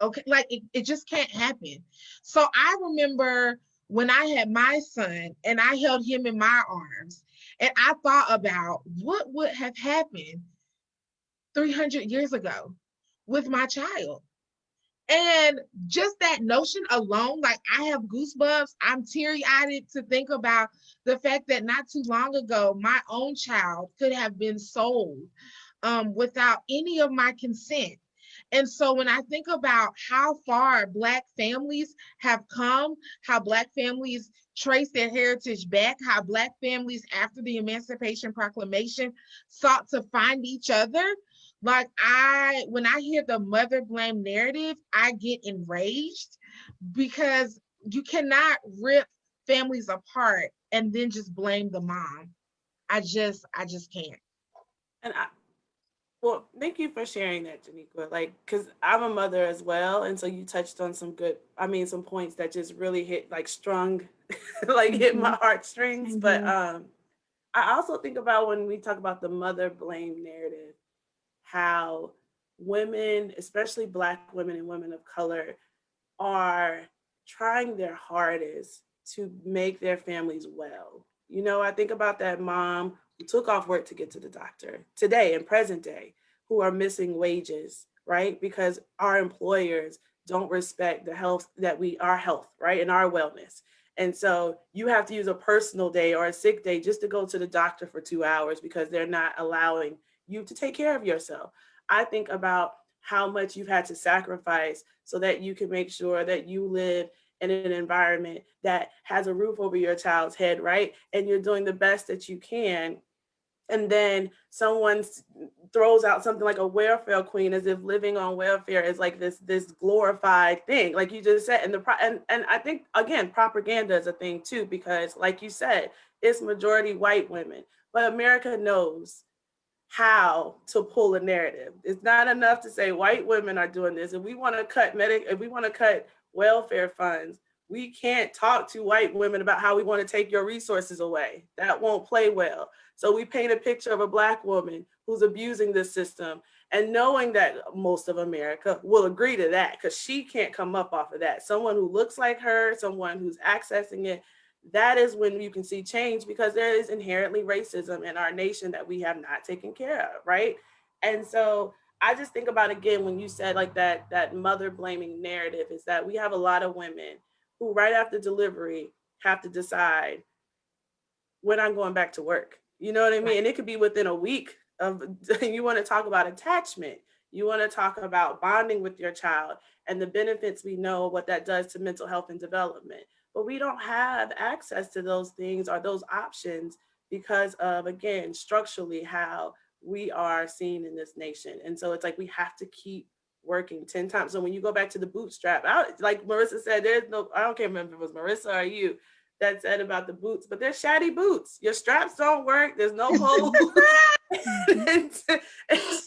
Okay, like it just can't happen. So I remember when I had my son and I held him in my arms, and I thought about what would have happened 300 years ago with my child. And just that notion alone, like I have goosebumps, I'm teary-eyed to think about the fact that not too long ago, my own child could have been sold without any of my consent. And so when I think about how far Black families have come, how Black families trace their heritage back, how Black families after the Emancipation Proclamation sought to find each other, like when I hear the mother blame narrative, I get enraged because you cannot rip families apart and then just blame the mom. I just can't. And well, thank you for sharing that, Jhaniqua. Like, because I'm a mother as well, and so you touched on some points that just really hit, like, strung, like hit my heartstrings. But I also think about when we talk about the mother blame narrative, how women, especially Black women and women of color, are trying their hardest to make their families well. You know, I think about that mom who took off work to get to the doctor today in present day, who are missing wages, right? Because our employers don't respect the health that our health, right? And our wellness. And so you have to use a personal day or a sick day just to go to the doctor for 2 hours because they're not allowing you to take care of yourself. I think about how much you've had to sacrifice so that you can make sure that you live in an environment that has a roof over your child's head, right? And you're doing the best that you can. And then someone throws out something like a welfare queen, as if living on welfare is like this glorified thing, like you just said. And I think, again, propaganda is a thing too, because like you said, it's majority white women, but America knows how to pull a narrative. It's not enough to say white women are doing this. If we want to cut welfare funds, we can't talk to white women about how we want to take your resources away. That won't play well. So we paint a picture of a Black woman who's abusing this system, and knowing that most of America will agree to that because she can't come up off of that. Someone who looks like her, someone who's accessing it, that is when you can see change, because there is inherently racism in our nation that we have not taken care of, right? And so I just think about, again, when you said like that mother blaming narrative, is that we have a lot of women who right after delivery have to decide when I'm going back to work. You know what I mean? Right. And it could be within a week of, you want to talk about attachment. You want to talk about bonding with your child and the benefits we know what that does to mental health and development. But we don't have access to those things or those options because of, again, structurally how we are seen in this nation. And so it's like we have to keep working 10 times. So when you go back to the bootstrap, like Marissa said, I don't care if it was Marissa or you that said about the boots, but they're shabby boots. Your straps don't work. There's no hole. It's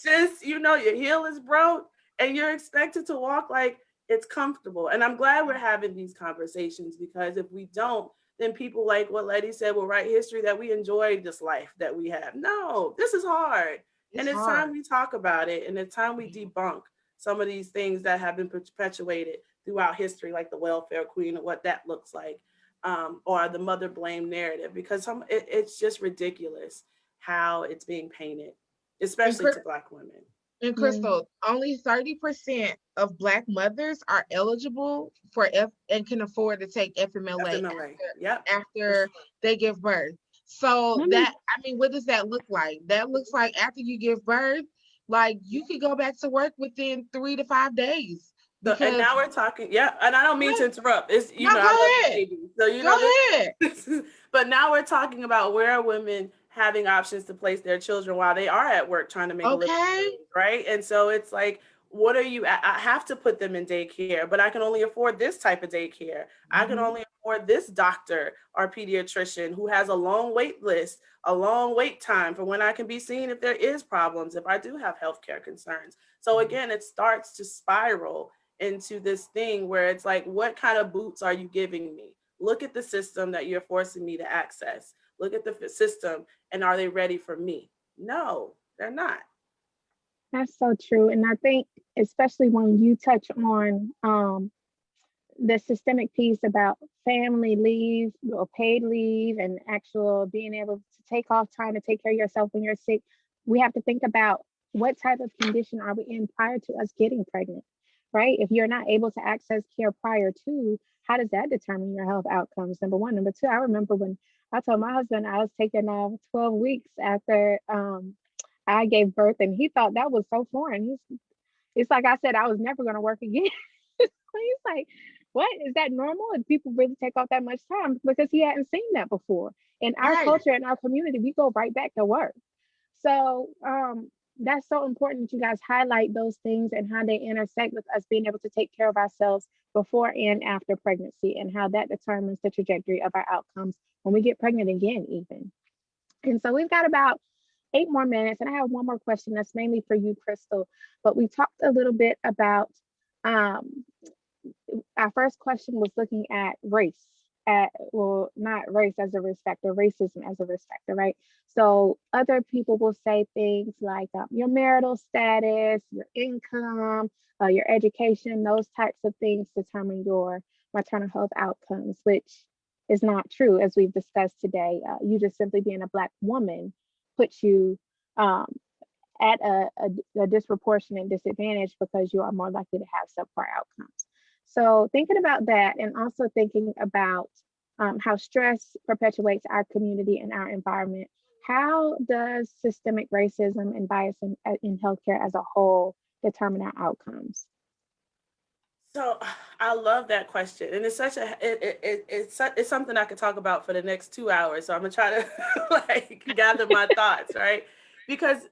just, your heel is broke and you're expected to walk like it's comfortable. And I'm glad we're having these conversations, because if we don't, then people, like what Letty said, will write history that we enjoyed this life that we have. No, this is hard. It's time we talk about it, and it's time we debunk some of these things that have been perpetuated throughout history, like the welfare queen and what that looks like, or the mother blame narrative, because it's just ridiculous how it's being painted, especially to Black women. And Crystal, only 30% of Black mothers are eligible for and can afford to take FMLA after they give birth. So what does that look like? That looks like after you give birth, like you could go back to work within 3 to 5 days. And now we're talking, and I don't mean to interrupt. It's go ahead. So go ahead. But now we're talking about where are women having options to place their children while they are at work trying to make a living, right? And so it's like, what are you? I have to put them in daycare, but I can only afford this type of daycare. I can only afford this doctor or pediatrician who has a long wait list, a long wait time for when I can be seen if there is problems, if I do have healthcare concerns. So again, it starts to spiral into this thing where it's like, what kind of boots are you giving me? Look at the system that you're forcing me to access. Look at the system, and are they ready for me? No, they're not. That's so true. And I think, especially when you touch on the systemic piece about family leave or paid leave and actual being able to take off time to take care of yourself when you're sick, we have to think about what type of condition are we in prior to us getting pregnant, right? If you're not able to access care prior to, how does that determine your health outcomes? Number one. Number two, I remember when I told my husband I was taking 12 weeks after I gave birth, and he thought that was so foreign. It's like I said, I was never going to work again. He's like, what, is that normal? And people really take off that much time, because he hadn't seen that before. In our Right. culture, in our community, we go right back to work. So that's so important that you guys highlight those things and how they intersect with us being able to take care of ourselves before and after pregnancy, and how that determines the trajectory of our outcomes when we get pregnant again, even. And so we've got about 8 more minutes, and I have one more question that's mainly for you, Crystal. But we talked a little bit about um, our first question was looking at race, at, well, not race as a risk factor, racism as a risk factor, right? So other people will say things like your marital status, your income, your education, those types of things determine your maternal health outcomes, which is not true, as we've discussed today. You just simply being a Black woman puts you um, at a disproportionate disadvantage, because you are more likely to have subpar outcomes. So thinking about that, and also thinking about how stress perpetuates our community and our environment, how does systemic racism and bias in healthcare as a whole determine our outcomes? So I love that question, and it's such a it's something I could talk about for the next 2 hours. So I'm gonna try to like gather my thoughts, right? Because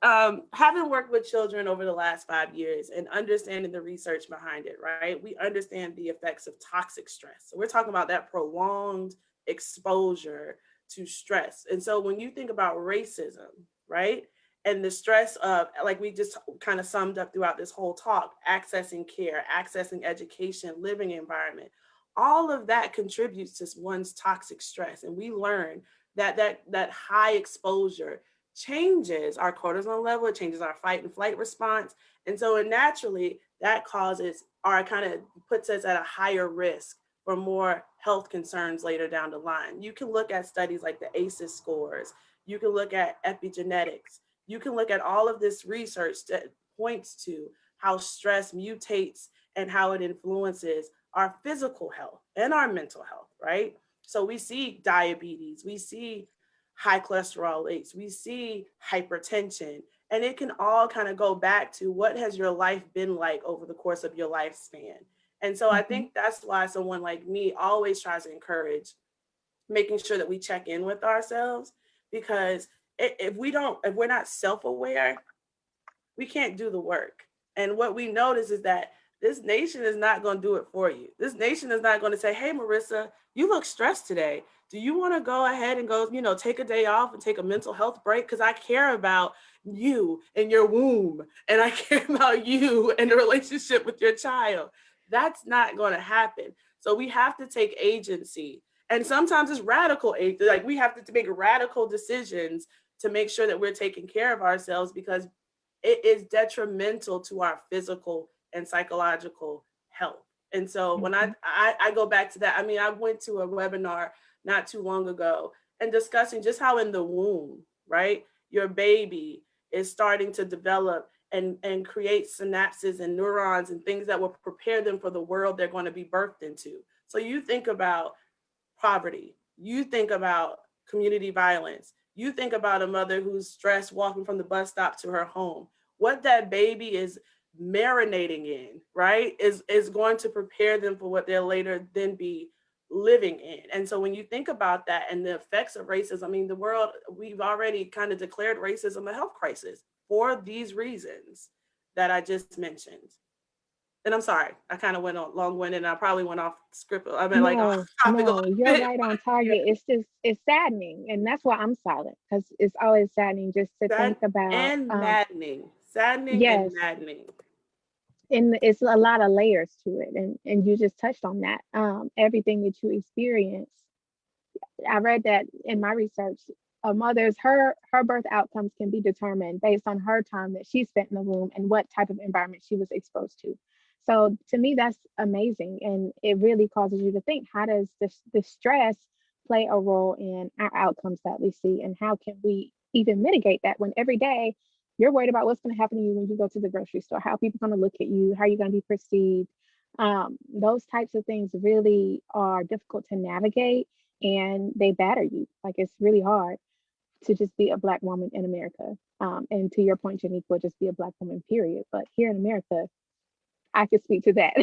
having worked with children over the last 5 years and understanding the research behind it, right? We understand the effects of toxic stress. So we're talking about that prolonged exposure to stress. And so when you think about racism, right? And the stress of, like we just kind of summed up throughout this whole talk, accessing care, accessing education, living environment, all of that contributes to one's toxic stress. And we learn that high exposure changes our cortisol level, it changes our fight and flight response. And so naturally that causes kind of puts us at a higher risk for more health concerns later down the line. You can look at studies like the ACEs scores, you can look at epigenetics, you can look at all of this research that points to how stress mutates and how it influences our physical health and our mental health, right? So we see diabetes, we see high cholesterol rates, we see hypertension, and it can all kind of go back to what has your life been like over the course of your lifespan. And so I think that's why someone like me always tries to encourage making sure that we check in with ourselves, because if we're not self-aware, we can't do the work. And what we notice is that this nation is not going to do it for you. This nation is not going to say, hey, Marissa, you look stressed today. Do you want to go ahead and go, take a day off and take a mental health break? Because I care about you and your womb, and I care about you and the relationship with your child. That's not going to happen. So we have to take agency. And sometimes it's radical, like we have to make radical decisions to make sure that we're taking care of ourselves, because it is detrimental to our physical and psychological health. And so when I go back to that, I mean, I went to a webinar not too long ago and discussing just how in the womb, right, your baby is starting to develop and create synapses and neurons and things that will prepare them for the world they're going to be birthed into. So you think about poverty, you think about community violence, you think about a mother who's stressed walking from the bus stop to her home. What that baby is marinating in, right, is going to prepare them for what they'll later then be living in. And so when you think about that and the effects of racism, I mean, the world, we've already kind of declared racism a health crisis for these reasons that I just mentioned. And I'm sorry, I kind of went on long-winded, and I probably went off script. I mean, like off topic a little You're bit. right on target. It's saddening, and that's why I'm silent, because it's always saddening just to think about. And maddening, saddening Yes, and maddening. and it's a lot of layers to it, and you just touched on that. Everything that you experience, I read that in my research. A mother's her birth outcomes can be determined based on her time that she spent in the womb and what type of environment she was exposed to. So to me, that's amazing, and it really causes you to think: how does the stress play a role in our outcomes that we see, and how can we even mitigate that when every day You're worried about what's going to happen to you when you go to the grocery store, how people are going to look at you, how you're going to be perceived. Those types of things really are difficult to navigate, and they batter you. Like, it's really hard to just be a Black woman in America. And to your point, Jhaniqua, just be a Black woman, period. But here in America, I can speak to that.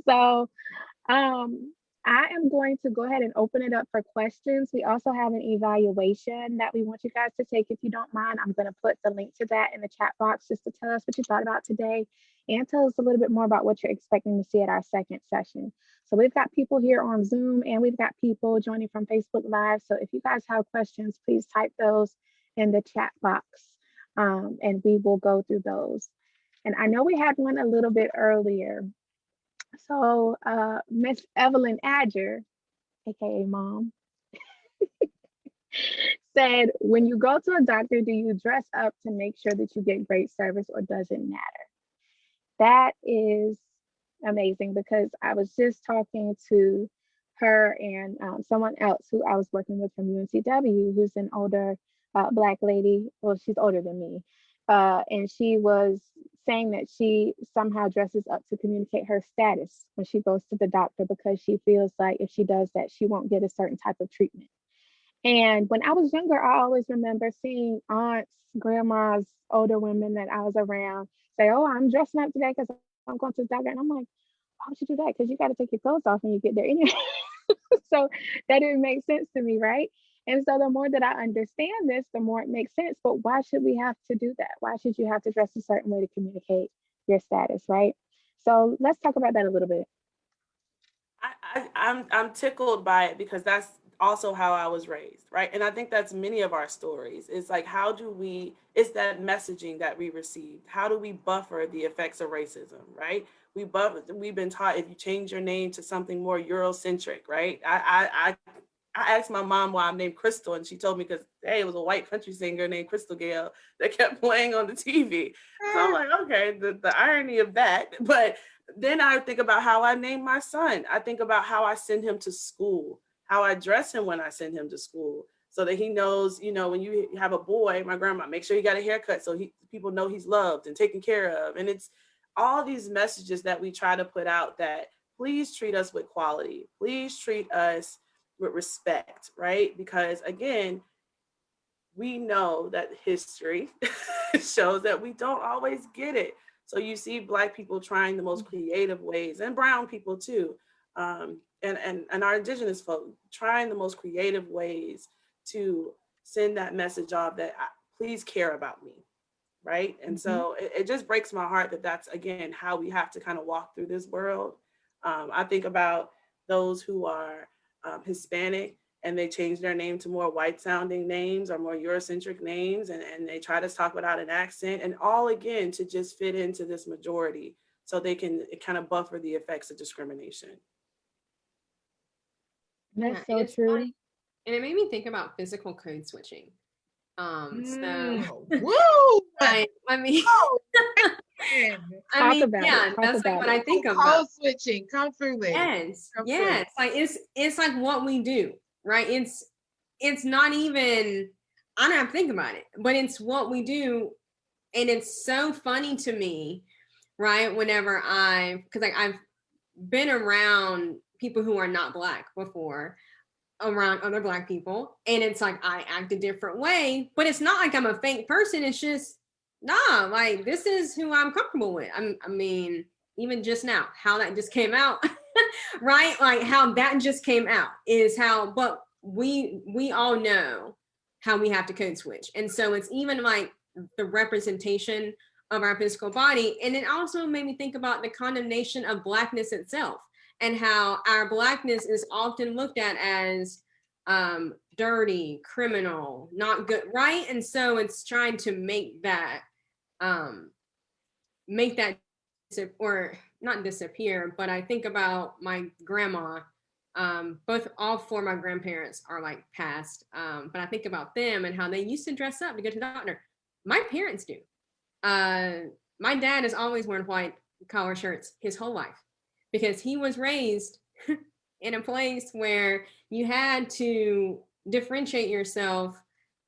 So um, I am going to go ahead and open it up for questions. We also have an evaluation that we want you guys to take. If you don't mind, I'm going to put the link to that in the chat box just to tell us what you thought about today and tell us a little bit more about what you're expecting to see at our second session. So we've got people here on Zoom and we've got people joining from Facebook Live. So if you guys have questions, please type those in the chat box and we will go through those. And I know we had one a little bit earlier. So Miss Evelyn Adger, aka Mom, said, when you go to a doctor, do you dress up to make sure that you get great service, or does it matter? That is amazing, because I was just talking to her and someone else who I was working with from UNCW, who's an older Black lady. Well, she's older than me. And she was saying that she somehow dresses up to communicate her status when she goes to the doctor, because she feels like if she does that, she won't get a certain type of treatment. And when I was younger, I always remember seeing aunts, grandmas, older women that I was around say, oh, I'm dressing up today because I'm going to the doctor. And I'm like, why would you do that? Because you got to take your clothes off when you get there anyway. So that didn't make sense to me, right? And so the more that I understand this, the more it makes sense. But why should we have to do that? Why should you have to dress a certain way to communicate your status, right? So let's talk about that a little bit. I'm tickled by it, because that's also how I was raised, right? And I think that's many of our stories. It's like, it's that messaging that we received. How do we buffer the effects of racism, right? We've been taught, if you change your name to something more Eurocentric, right? I asked my mom why I'm named Crystal, and she told me because, hey, it was a white country singer named Crystal Gale that kept playing on the TV. So I'm like, okay, the irony of that. But then I think about how I named my son. I think about how I send him to school, how I dress him when I send him to school, so that he knows, when you have a boy, my grandma, make sure he got a haircut so people know he's loved and taken care of. And it's all these messages that we try to put out, that please treat us with quality. Please treat us with respect, right? Because again, we know that history shows that we don't always get it. So you see Black people trying the most creative ways, and brown people too, and our indigenous folk trying the most creative ways to send that message off that please care about me, right? And so it just breaks my heart that that's, again, how we have to kind of walk through this world. I think about those who are Hispanic, and they change their name to more white sounding names or more Eurocentric names, and they try to talk without an accent, and all, again, to just fit into this majority so they can kind of buffer the effects of discrimination. That's so true. Funny. And it made me think about physical code switching. Woo! I mean, that's like what I think of. Code switching, come through with. Yes. Like it's like what we do, right? It's not even, I don't have to think about it, but it's what we do. And it's so funny to me, right? Whenever because I've been around people who are not Black before, around other Black people, and it's like I act a different way, but it's not like I'm a fake person. It's just, nah, like this is who I'm comfortable with. I mean, even just now, how that just came out, right? Like how that just came out is how, but we all know how we have to code switch. And so it's even like the representation of our physical body. And it also made me think about the condemnation of Blackness itself, and how our Blackness is often looked at as dirty, criminal, not good, right? And so it's trying to make that or not disappear. But I think about my grandma. All four of my grandparents are like passed, but I think about them and how they used to dress up to go to the doctor. My parents do. My dad has always worn white collar shirts his whole life, because he was raised in a place where you had to differentiate yourself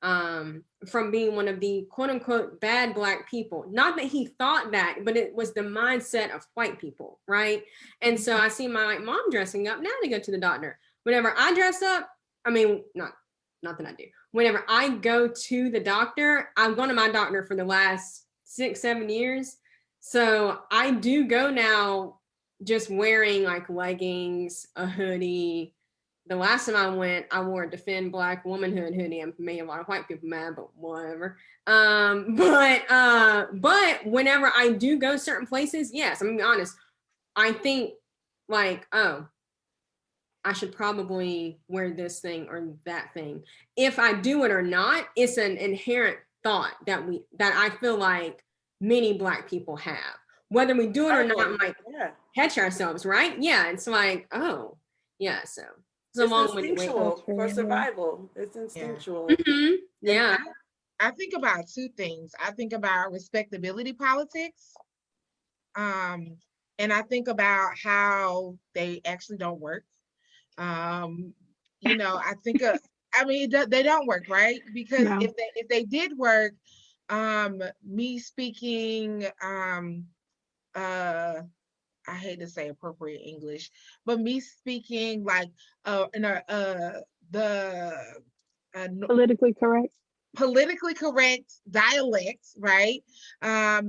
from being one of the quote unquote bad Black people. Not that he thought that, but it was the mindset of white people, right? And so I see my mom dressing up now to go to the doctor. Whenever I dress up, I mean, not that I do. Whenever I go to the doctor, I've gone to my doctor for the last 6-7 years. So I do go now just wearing like leggings, a hoodie. The last time I went, I wore a Defend Black Womanhood hoodie. I made a lot of white people mad, but whatever. But whenever I do go certain places, yes, I'm gonna be honest. I think like, oh, I should probably wear this thing or that thing. If I do it or not, it's an inherent thought that I feel like many Black people have. Whether we do it or not, might catch ourselves, right? Yeah, it's like, oh, yeah. So it's a long way for survival. It's instinctual. Yeah. Mm-hmm. Yeah. I think about two things. I think about respectability politics. And I think about how they actually don't work. You know, I think they don't work, right? Because No. if they did work, me speaking I hate to say appropriate English, but me speaking like Politically correct dialect, right? I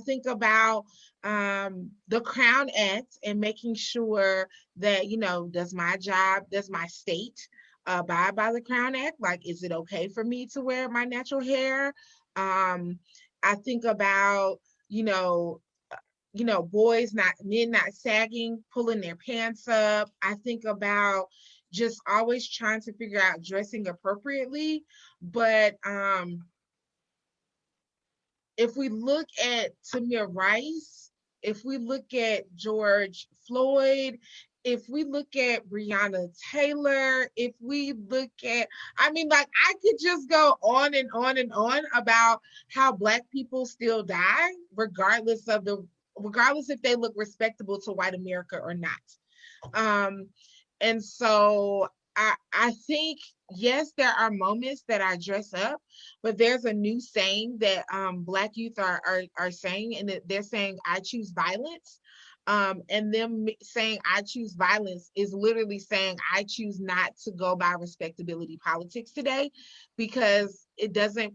think about the Crown Act and making sure that, you know, does my state abide by the Crown Act? Like, is it okay for me to wear my natural hair? I think about, men not sagging, pulling their pants up. I think about just always trying to figure out dressing appropriately. But if we look at Tamir Rice, if we look at George Floyd, if we look at Breonna Taylor, if we look at, I could just go on and on and on about how Black people still die, regardless if they look respectable to white America or not. And so I think, yes, there are moments that I dress up, but there's a new saying that Black youth are saying, and they're saying, I choose violence. And them saying I choose violence is literally saying I choose not to go by respectability politics today, because it doesn't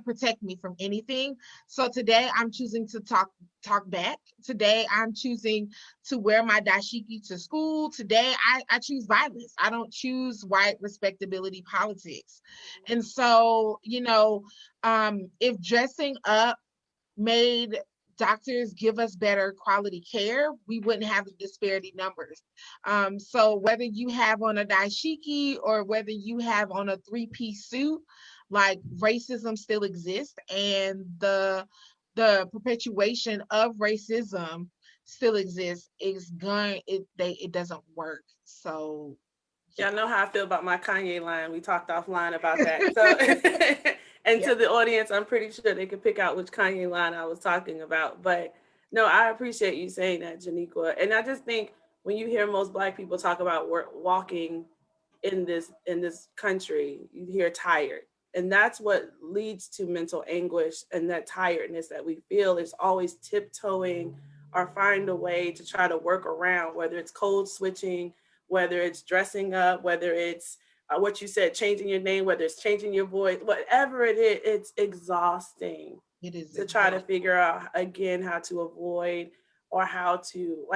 protect me from anything. So today I'm choosing to talk back. Today I'm choosing to wear my dashiki to school. Today I choose violence. I don't choose white respectability politics. And so, if dressing up made doctors give us better quality care, we wouldn't have the disparity numbers. So whether you have on a dashiki or whether you have on a 3-piece suit, like, racism still exists, and the perpetuation of racism still exists. It doesn't work. So Y'all know how I feel about my Kanye line. We talked offline about that. So, and to the audience, I'm pretty sure they could pick out which Kanye line I was talking about. But no, I appreciate you saying that, Jhaniqua. And I just think when you hear most Black people talk about walking in this country, you hear tired. And that's what leads to mental anguish, and that tiredness that we feel is always tiptoeing or find a way to try to work around, whether it's code switching, whether it's dressing up, whether it's what you said, changing your name, whether it's changing your voice, whatever it is, it's exhausting. It is to try to figure out, again, how to avoid or how to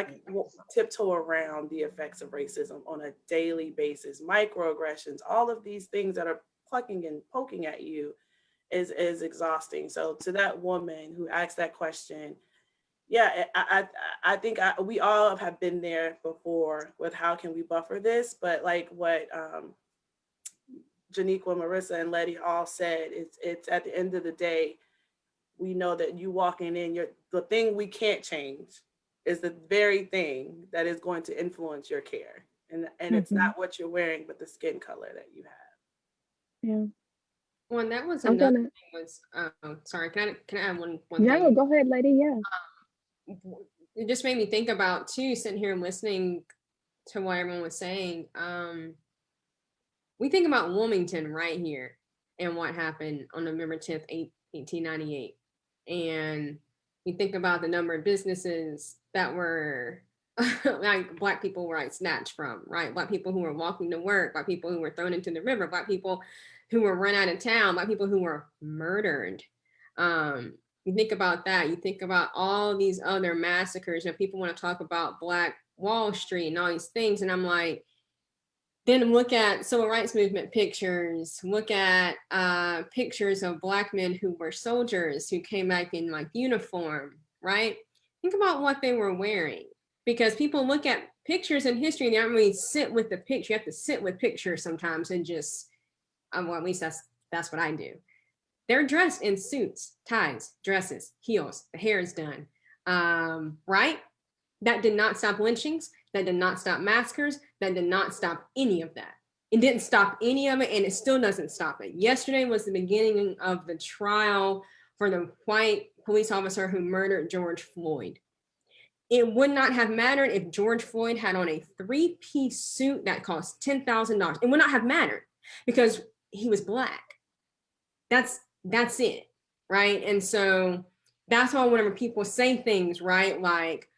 tiptoe around the effects of racism on a daily basis, microaggressions, all of these things that are plucking and poking at you is exhausting. So to that woman who asked that question, yeah, I think we all have been there before with how can we buffer this, but like what Jhaniqua, Marissa, and Letty all said, it's at the end of the day, we know that you walking in, the thing we can't change is the very thing that is going to influence your care, and it's not what you're wearing, but the skin color that you have. Yeah. Well, that was another thing was, sorry, can I add one thing? Yeah, go ahead, lady. Yeah. It just made me think about too, sitting here and listening to what everyone was saying. We think about Wilmington right here. and what happened on November 10th, 1898. And you think about the number of businesses that were like Black people were like snatched from, right? Black people who were walking to work, Black people who were thrown into the river, Black people who were run out of town, Black people who were murdered. You think about that. You think about all these other massacres. People want to talk about Black Wall Street and all these things, and I'm like, then look at civil rights movement pictures, look at pictures of Black men who were soldiers who came back in like uniform, right? Think about what they were wearing, because people look at pictures in history and they don't really sit with the picture. You have to sit with pictures sometimes and just, well, at least that's what I do. They're dressed in suits, ties, dresses, heels, the hair is done, right? That did not stop lynchings. That did not stop massacres. That did not stop any of that. It didn't stop any of it, and it still doesn't stop it. Yesterday was the beginning of the trial for the white police officer who murdered George Floyd. It would not have mattered if George Floyd had on a 3-piece suit that cost $10,000. It would not have mattered because he was Black. That's it, right? And so that's why whenever people say things, right, like,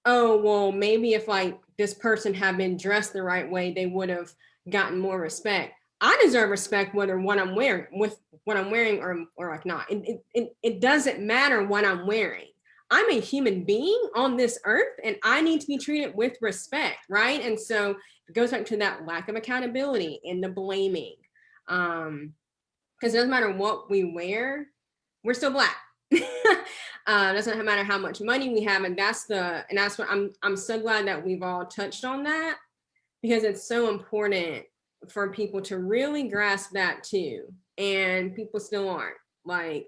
oh, well, maybe if like this person had been dressed the right way, they would have gotten more respect. I deserve respect whether what I'm wearing or like not. It doesn't matter what I'm wearing. I'm a human being on this earth and I need to be treated with respect, right? And so it goes back to that lack of accountability and the blaming. Because it doesn't matter what we wear, we're still Black. Doesn't matter how much money we have, and that's what I'm so glad that we've all touched on that, because it's so important for people to really grasp that too, and people still aren't. Like,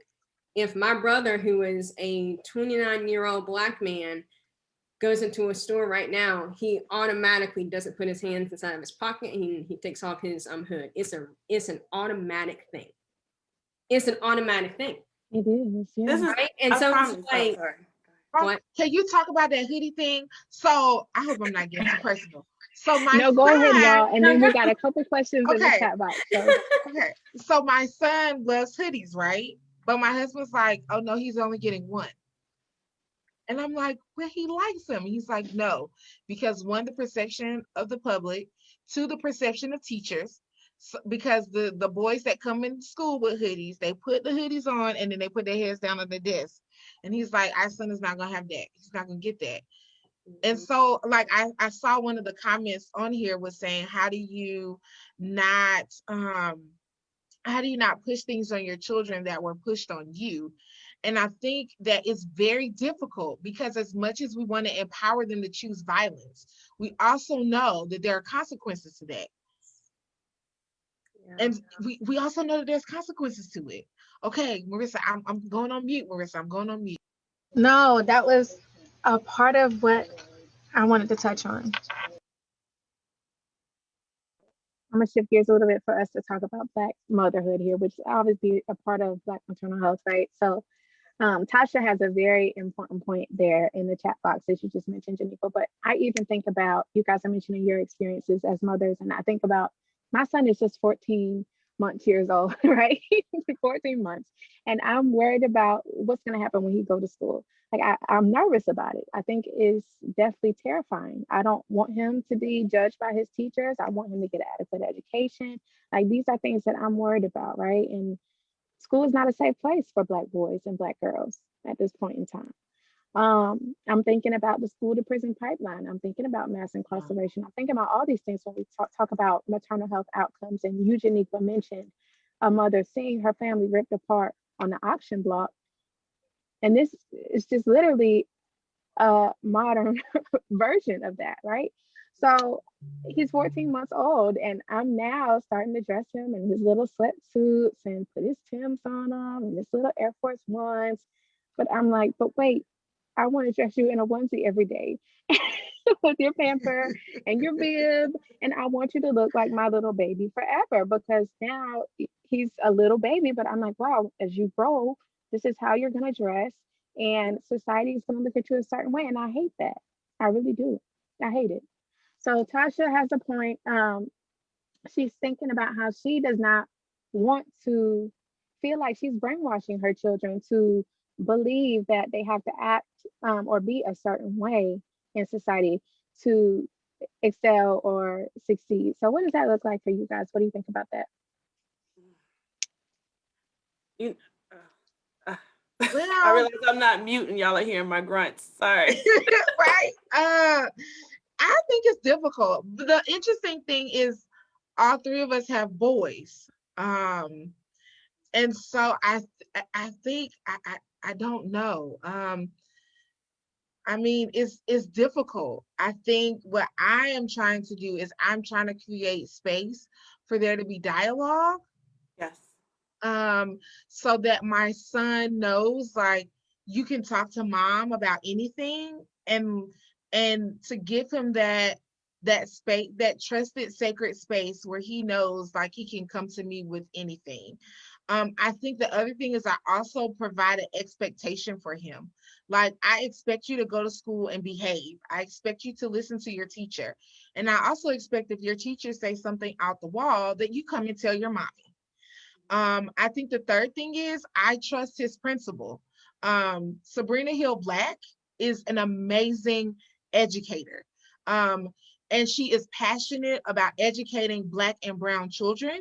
if my brother, who is a 29-year-old Black man, goes into a store right now, he automatically doesn't put his hands inside of his pocket, and he takes off his hood. It's an automatic thing. It's an automatic thing. It is, yeah. Right? And so it's like, what? Can you talk about that hoodie thing? So I hope I'm not getting too personal. So No, go ahead, y'all. And then we got a couple questions in the chat box. So. Okay. So my son loves hoodies, right? But my husband's like, oh no, he's only getting one. And I'm like, well, he likes them. He's like, no, because one, the perception of the public, two, the perception of teachers. So, because the boys that come in school with hoodies, they put the hoodies on and then they put their heads down on the desk. And he's like, our son is not gonna have that. He's not gonna get that. And so like I saw one of the comments on here was saying, how do you not push things on your children that were pushed on you? And I think that it's very difficult, because as much as we want to empower them to choose violence, we also know that there are consequences to that. Yeah. And we also know that there's consequences to it. Okay, Marissa, I'm going on mute, Marissa. I'm going on mute. No, that was a part of what I wanted to touch on. I'm gonna shift gears a little bit for us to talk about Black motherhood here, which is obviously a part of Black maternal health, right? So Tasha has a very important point there in the chat box that you just mentioned, Jhaniqua. But I even think about, you guys are mentioning your experiences as mothers, and I think about my son is just 14 years old, right? 14 months. And I'm worried about what's going to happen when he go to school. Like I'm nervous about it. I think it's definitely terrifying. I don't want him to be judged by his teachers. I want him to get an adequate education. Like these are things that I'm worried about, right? And school is not a safe place for Black boys and Black girls at this point in time. I'm thinking about the school to prison pipeline. I'm thinking about mass incarceration. I'm thinking about all these things when we talk about maternal health outcomes. And you, Jhaniqua, mentioned a mother seeing her family ripped apart on the auction block. And this is just literally a modern version of that, right? So he's 14 months old, and I'm now starting to dress him in his little sweatsuits and put his Timbs on him and his little Air Force Ones. But I'm like, but wait, I want to dress you in a onesie every day with your pamper and your bib. And I want you to look like my little baby forever, because now he's a little baby, but I'm like, wow, as you grow, this is how you're going to dress. And society is going to look at you a certain way. And I hate that. I really do. I hate it. So Tasha has a point. She's thinking about how she does not want to feel like she's brainwashing her children to believe that they have to act or be a certain way in society to excel or succeed. So, what does that look like for you guys? What do you think about that? You, I Well, realize I'm not muting. Y'all are hearing my grunts. Sorry. right. I think it's difficult. The interesting thing is all three of us have boys. And so I think I don't know. I mean, it's difficult. I think what I am trying to do is I'm trying to create space for there to be dialogue, Yes. so that my son knows, like, you can talk to mom about anything, and to give him that space, that trusted sacred space where he knows like he can come to me with anything. I think the other thing is I also provide an expectation for him. Like, I expect you to go to school and behave. I expect you to listen to your teacher. And I also expect if your teacher says something out the wall that you come and tell your mommy. I think the third thing is I trust his principal. Sabrina Hill Black is an amazing educator. Um, and she is passionate about educating Black and Brown children.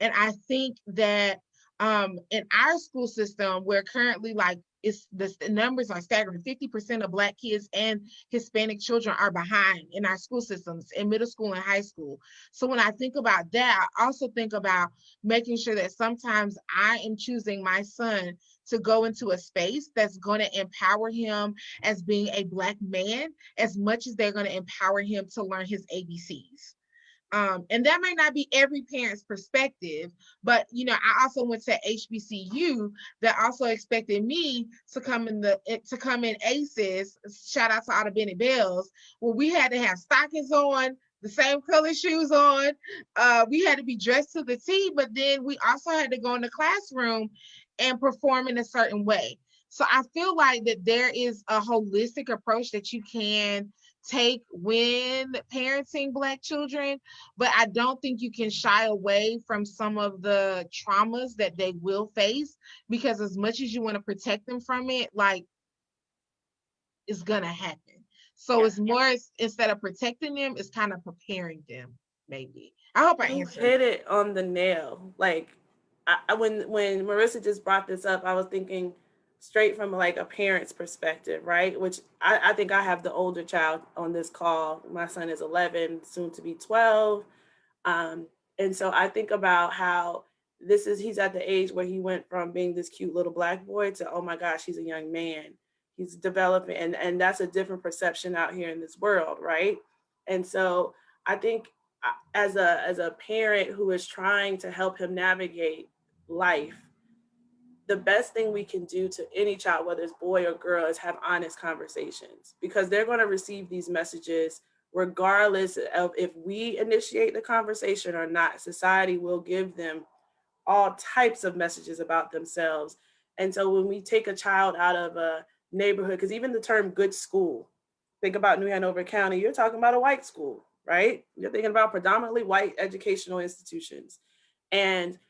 And I think that in our school system, where currently, like, it's the numbers are staggering. 50% of Black kids and Hispanic children are behind in our school systems in middle school and high school. So when I think about that, I also think about making sure that sometimes I am choosing my son to go into a space that's going to empower him as being a Black man as much as they're going to empower him to learn his ABCs. And that may not be every parent's perspective, but I also went to HBCU that also expected me to come in ACES. Shout out to all the Benny Bells, where we had to have stockings on, the same color shoes on. We had to be dressed to the T, but then we also had to go in the classroom and perform in a certain way. So I feel like that there is a holistic approach that you can take when parenting Black children, but I don't think you can shy away from some of the traumas that they will face, because as much as you want to protect them from it, like, it's gonna happen. So Yeah. it's more, instead of protecting them, it's kind of preparing them, maybe. I hope I You answered. hit it on the nail. Like, when Marissa just brought this up, I was thinking straight from like a parent's perspective, right? Which I think I have the older child on this call. My son is 11, soon to be 12. And so I think about how he's at the age where he went from being this cute little Black boy to, oh my gosh, he's a young man. He's developing, and that's a different perception out here in this world, right? And so I think as a parent who is trying to help him navigate life, the best thing we can do to any child, whether it's boy or girl, is have honest conversations, because they're going to receive these messages regardless of if we initiate the conversation or not. Society will give them all types of messages about themselves. And so when we take a child out of a neighborhood, because even the term good school, think about New Hanover County, you're talking about a white school, right? You're thinking about predominantly white educational institutions. And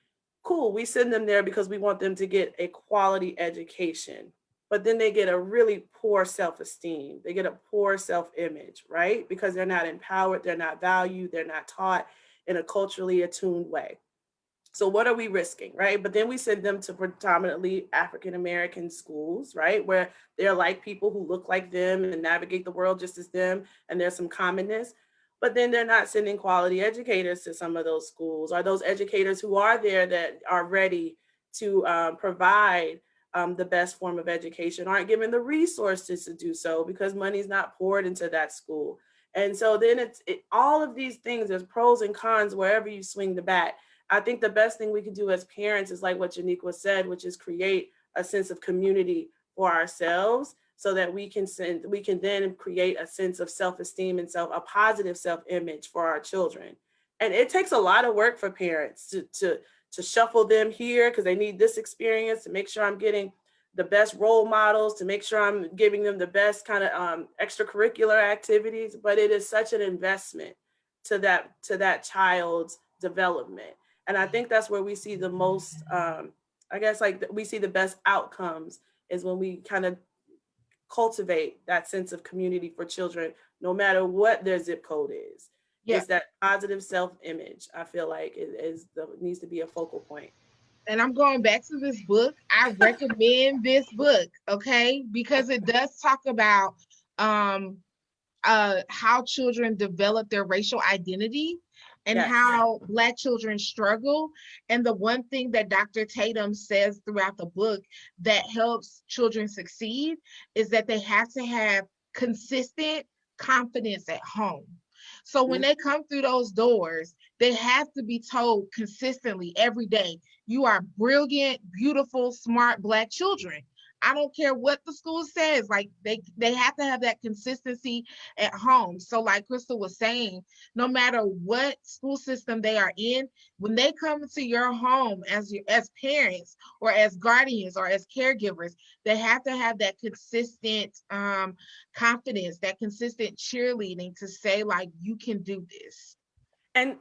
cool, we send them there because we want them to get a quality education, but then they get a really poor self-esteem. They get a poor self-image, right? Because they're not empowered, they're not valued, they're not taught in a culturally attuned way. So what are we risking, right? But then we send them to predominantly African-American schools, right? Where they're like people who look like them and navigate the world just as them, and there's some commonness. But then they're not sending quality educators to some of those schools, or those educators who are there that are ready to provide the best form of education aren't given the resources to do so because money's not poured into that school. And so then all of these things, there's pros and cons wherever you swing the bat. I think the best thing we can do as parents is like what Jhaniqua said, which is create a sense of community for ourselves, so that we can then create a sense of self-esteem and a positive self-image for our children. And it takes a lot of work for parents to shuffle them here, because they need this experience, to make sure I'm getting the best role models, to make sure I'm giving them the best kind of extracurricular activities. But it is such an investment to that child's development. And I think that's where we see the most, I guess, like we see the best outcomes is when we kind of cultivate that sense of community for children, no matter what their zip code is. Yeah. It's that positive self-image, I feel like needs to be a focal point. And I'm going back to this book. I recommend this book, okay? Because it does talk about how children develop their racial identity and Yes. how Black children struggle. And the one thing that Dr. Tatum says throughout the book that helps children succeed is that they have to have consistent confidence at home. So when they come through those doors, they have to be told consistently every day, you are brilliant, beautiful, smart Black children. I don't care what the school says, like they have to have that consistency at home. So like Crystal was saying, no matter what school system they are in, when they come into your home as parents or as guardians or as caregivers, they have to have that consistent confidence, that consistent cheerleading to say like, you can do this. And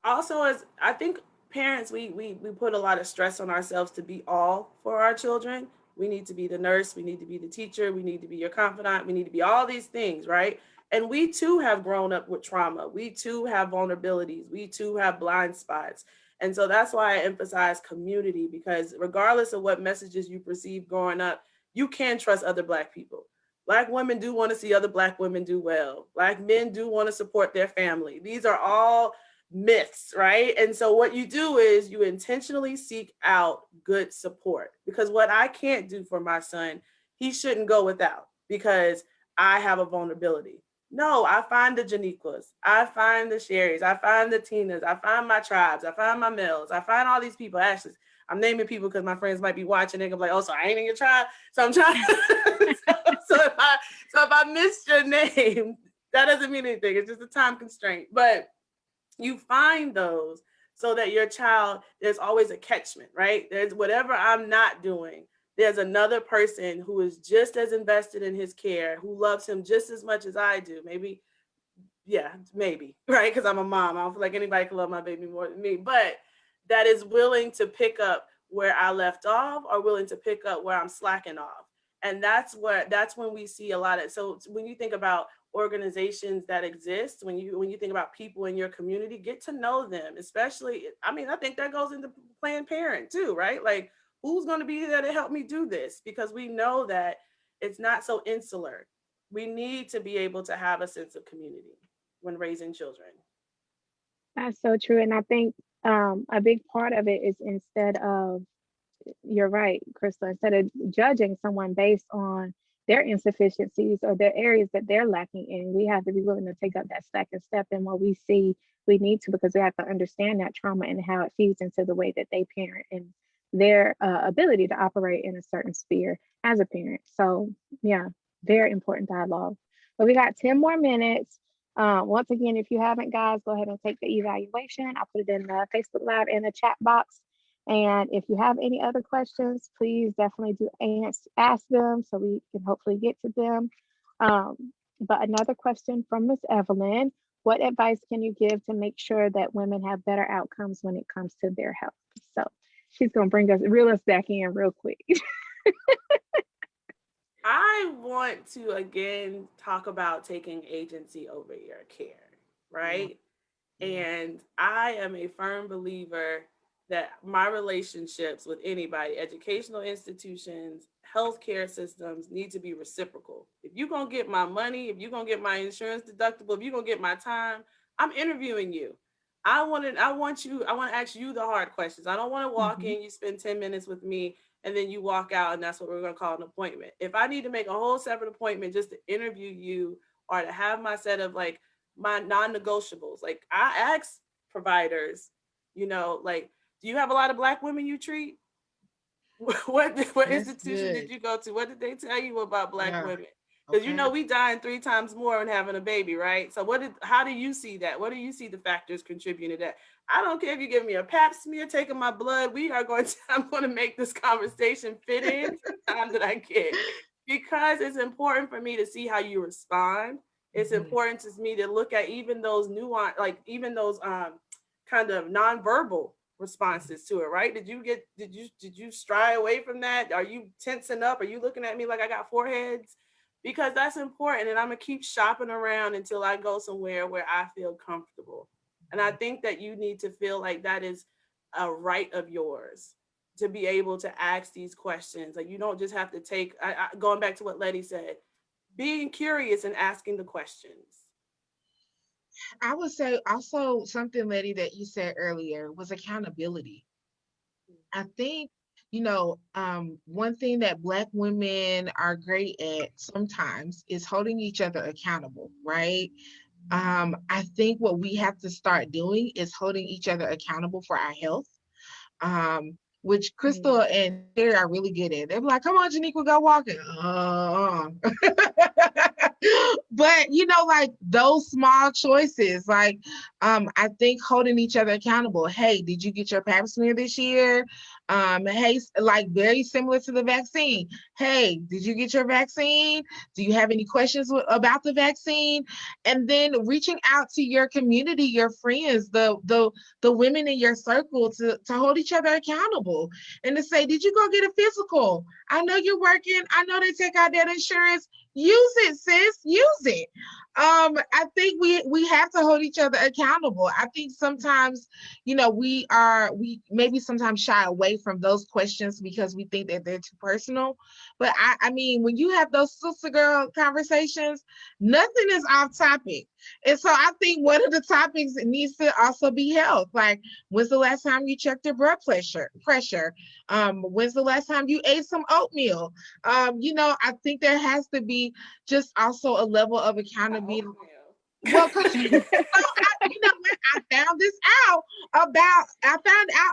also, as I think parents, we put a lot of stress on ourselves to be all for our children. We need to be the nurse, we need to be the teacher, we need to be your confidant, we need to be all these things, right? And we too have grown up with trauma. We too have vulnerabilities. We too have blind spots. And so that's why I emphasize community, because regardless of what messages you perceive growing up, you can trust other Black people. Black women do want to see other Black women do well. Black men do want to support their family. These are all myths, right? And so what you do is you intentionally seek out good support, because what I can't do for my son, he shouldn't go without because I have a vulnerability. No, I find the Jhaniquas, I find the Sherrys, I find the Tinas, I find my tribes, I find my Mills, I find all these people. Actually, I'm naming people because my friends might be watching. They're gonna be like, oh, so I ain't in your tribe. So I'm trying. so if I missed your name, that doesn't mean anything. It's just a time constraint. But you find those so that your child, there's always a catchment, right? There's whatever I'm not doing, there's another person who is just as invested in his care, who loves him just as much as I do. Maybe, right? Because I'm a mom. I don't feel like anybody can love my baby more than me, but that is willing to pick up where I left off or willing to pick up where I'm slacking off. And that's when we see a lot of, so when you think about organizations that exist, when you think about people in your community, get to know them, especially, I think that goes into Planned Parent too, right? Like, who's going to be there to help me do this? Because we know that it's not so insular. We need to be able to have a sense of community when raising children. That's so true. And I think a big part of it is you're right, Crystal, instead of judging someone based on their insufficiencies or their areas that they're lacking in, we have to be willing to take up that second step in what we see we need to, because we have to understand that trauma and how it feeds into the way that they parent and their ability to operate in a certain sphere as a parent. So yeah, very important dialogue. But we got 10 more minutes. Once again, if you haven't, guys, go ahead and take the evaluation. I'll put it in the Facebook Live and the chat box. And if you have any other questions, please definitely do ask them so we can hopefully get to them. But another question from Ms. Evelyn: what advice can you give to make sure that women have better outcomes when it comes to their health? So she's going to reel us back in real quick. I want to again talk about taking agency over your care, right? And I am a firm believer that my relationships with anybody, educational institutions, healthcare systems, need to be reciprocal. If you're going to get my money, if you're going to get my insurance deductible, if you're going to get my time, I'm interviewing you. I want to ask you the hard questions. I don't want to walk in, you spend 10 minutes with me, and then you walk out, and that's what we're going to call an appointment. If I need to make a whole separate appointment just to interview you or to have my set of like my non-negotiables, like I ask providers, like, do you have a lot of Black women you treat? What institution did you go to? What did they tell you about Black women? Because we dying 3 times more when having a baby, right? So how do you see that? What do you see the factors contributing to that? I don't care if you give me a pap smear, taking my blood. I'm going to make this conversation fit in the time that I get, because it's important for me to see how you respond. It's important to me to look at even those nuance, like even those kind of nonverbal responses to it, right? Did you stray away from that? Are you tensing up? Are you looking at me like I got four heads? Because that's important, and I'm gonna keep shopping around until I go somewhere where I feel comfortable. And I think that you need to feel like that is a right of yours, to be able to ask these questions. Like, you don't just have to take, going back to what Letty said, being curious and asking the questions. I would say also something, Letty, that you said earlier was accountability. I think, one thing that Black women are great at sometimes is holding each other accountable, right? I think what we have to start doing is holding each other accountable for our health, which Crystal and Terry are really good at. They're like, come on, Jhaniqua, go walking. But like those small choices, like I think holding each other accountable. Hey, did you get your pap smear this year? Hey, like very similar to the vaccine. Hey, did you get your vaccine? Do you have any questions about the vaccine? And then reaching out to your community, your friends, the women in your circle to hold each other accountable and to say, did you go get a physical? I know you're working. I know they take out that insurance. Use it, sis. Use it. I think we have to hold each other accountable. I think sometimes, we maybe sometimes shy away from those questions because we think that they're too personal. But I mean, when you have those sister girl conversations, nothing is off topic. And so I think one of the topics needs to also be health. Like, when's the last time you checked your blood pressure? When's the last time you ate some oatmeal? I think there has to be just also a level of accountability. Well, because I found this out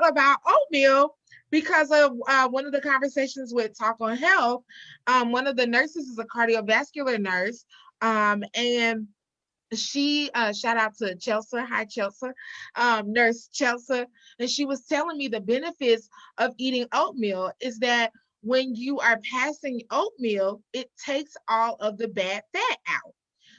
about oatmeal because of one of the conversations with Talk on Health. One of the nurses is a cardiovascular nurse, and she shout out to Chelsea. Hi, Chelsea. Nurse Chelsea. And she was telling me the benefits of eating oatmeal is that when you are passing oatmeal, it takes all of the bad fat out.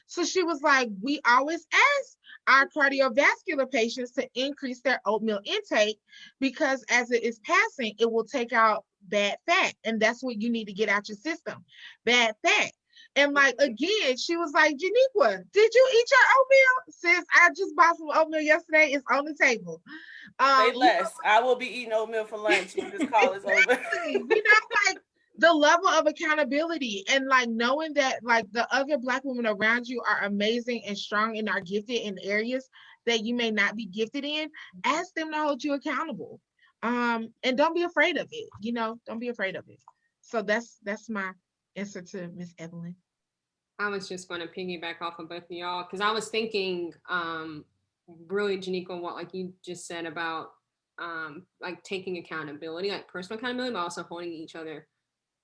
So she was like, we always ask our cardiovascular patients to increase their oatmeal intake because as it is passing, it will take out bad fat. And that's what you need to get out your system, bad fat. And like, again, she was like, Jhaniqua, did you eat your oatmeal? Sis, I just bought some oatmeal yesterday. It's on the table. Say less. I will be eating oatmeal for lunch when this call is over. Like the level of accountability and like knowing that like the other Black women around you are amazing and strong and are gifted in areas that you may not be gifted in. Ask them to hold you accountable. And don't be afraid of it. Don't be afraid of it. So that's my answer to Miss Evelyn. I was just going to piggyback off of both of y'all because I was thinking really, Jhaniqua, what like you just said about like taking accountability, like personal accountability, but also holding each other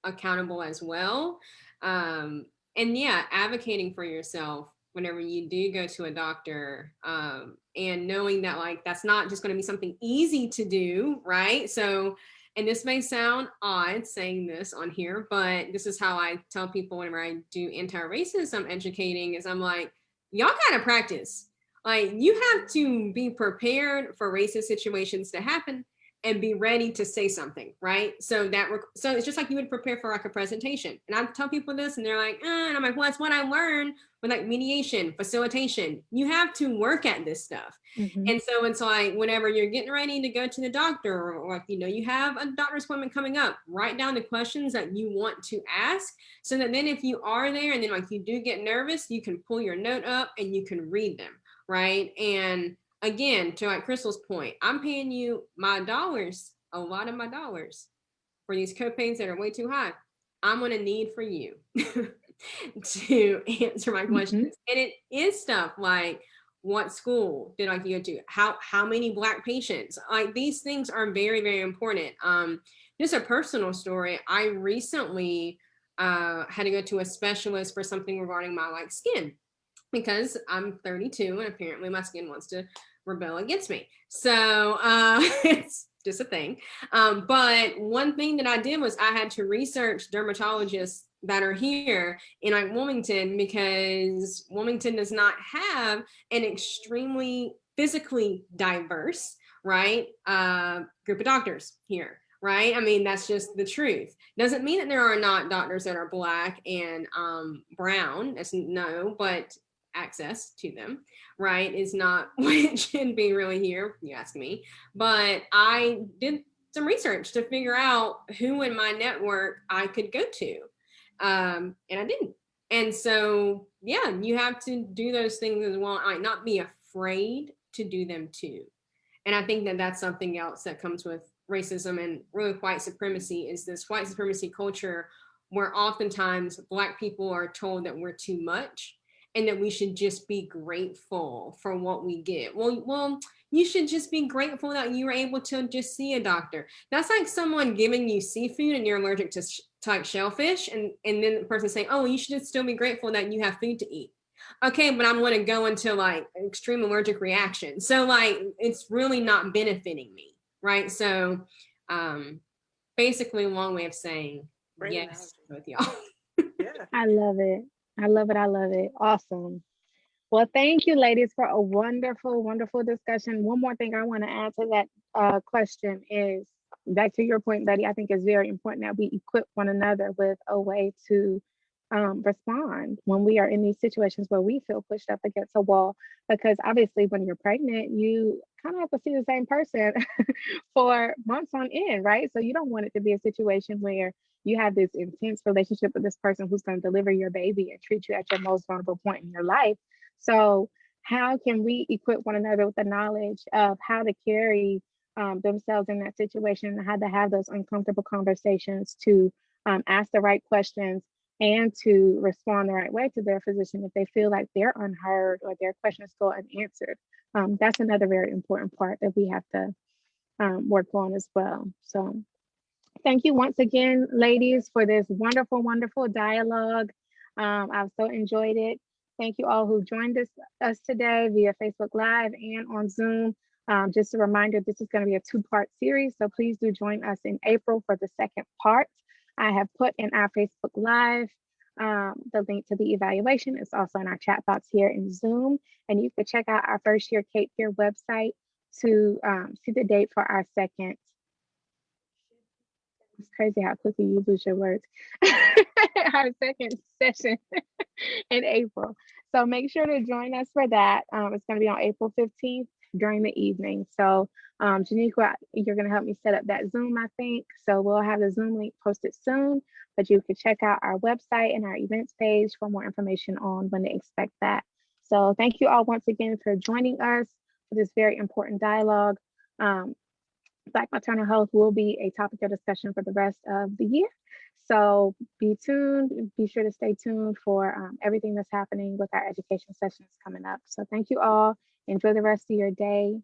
accountable as well. And yeah, advocating for yourself whenever you do go to a doctor, and knowing that like that's not just going to be something easy to do, right? So, and this may sound odd saying this on here, but this is how I tell people whenever I do anti-racism educating is I'm like, y'all gotta practice. Like, you have to be prepared for racist situations to happen and be ready to say something, right? So so it's just like you would prepare for like a presentation. And I tell people this and they're like, and I'm like, well, it's what I learned with like mediation, facilitation. You have to work at this stuff. Mm-hmm. And so it's like, whenever you're getting ready to go to the doctor or you have a doctor's appointment coming up, write down the questions that you want to ask so that then if you are there and then like you do get nervous, you can pull your note up and you can read them, right? And again, to like Crystal's point, I'm paying you my dollars, a lot of my dollars for these copays that are way too high. I'm going to need for you to answer my questions. Mm-hmm. And it is stuff like, what school did I go to? How many Black patients? Like, these things are very, very important. Just a personal story. I recently had to go to a specialist for something regarding my like skin, because I'm 32 and apparently my skin wants to rebel against me. So it's just a thing. But one thing that I did was I had to research dermatologists that are here in like Wilmington, because Wilmington does not have an extremely physically diverse right? Group of doctors here, right? I mean, that's just the truth. Doesn't mean that there are not doctors that are Black and brown. That's no, but access to them, right, is not what it should be really here, if you ask me. But I did some research to figure out who in my network I could go to. And I didn't. And so, yeah, you have to do those things as well. I not be afraid to do them too. And I think that that's something else that comes with racism and really white supremacy, is this white supremacy culture where oftentimes Black people are told that we're too much and that we should just be grateful for what we get. Well, you should just be grateful that you were able to just see a doctor. That's like someone giving you seafood and you're allergic to like shellfish, and then the person saying, oh, you should just still be grateful that you have food to eat. Okay, but I'm going to go into like an extreme allergic reaction. So like, it's really not benefiting me, right? So basically a long way of saying Great yes analogy. with y'all. Yeah. I love it. I love it. I love it. Awesome. Well, thank you, ladies, for a wonderful, wonderful discussion. One more thing I want to add to that question is, back to your point, Betty, I think it's very important that we equip one another with a way to respond when we are in these situations where we feel pushed up against a wall. Because obviously, when you're pregnant, you kind of have to see the same person for months on end, right? So you don't want it to be a situation where you have this intense relationship with this person who's going to deliver your baby and treat you at your most vulnerable point in your life. So how can we equip one another with the knowledge of how to carry themselves in that situation, and how to have those uncomfortable conversations, to ask the right questions, and to respond the right way to their physician if they feel like they're unheard or their questions go unanswered. That's another very important part that we have to work on as well. So thank you once again, ladies, for this wonderful, wonderful dialogue. I've so enjoyed it. Thank you all who joined us today via Facebook Live and on Zoom. Just a reminder, this is going to be a two-part series, so please do join us in April for the second part. I have put in our Facebook Live the link to the evaluation. It's also in our chat box here in Zoom, and you can check out our first year Cape Fear website to see the date for our second. It's crazy how quickly you lose your words. Our second session in April. So make sure to join us for that. It's going to be on April 15th during the evening. So Jhaniqua, you're going to help me set up that Zoom, I think. So we'll have the Zoom link posted soon, but you can check out our website and our events page for more information on when to expect that. So thank you all once again for joining us for this very important dialogue. Black maternal health will be a topic of discussion for the rest of the year. So be tuned, be sure to stay tuned for everything that's happening with our education sessions coming up. So thank you all. Enjoy the rest of your day.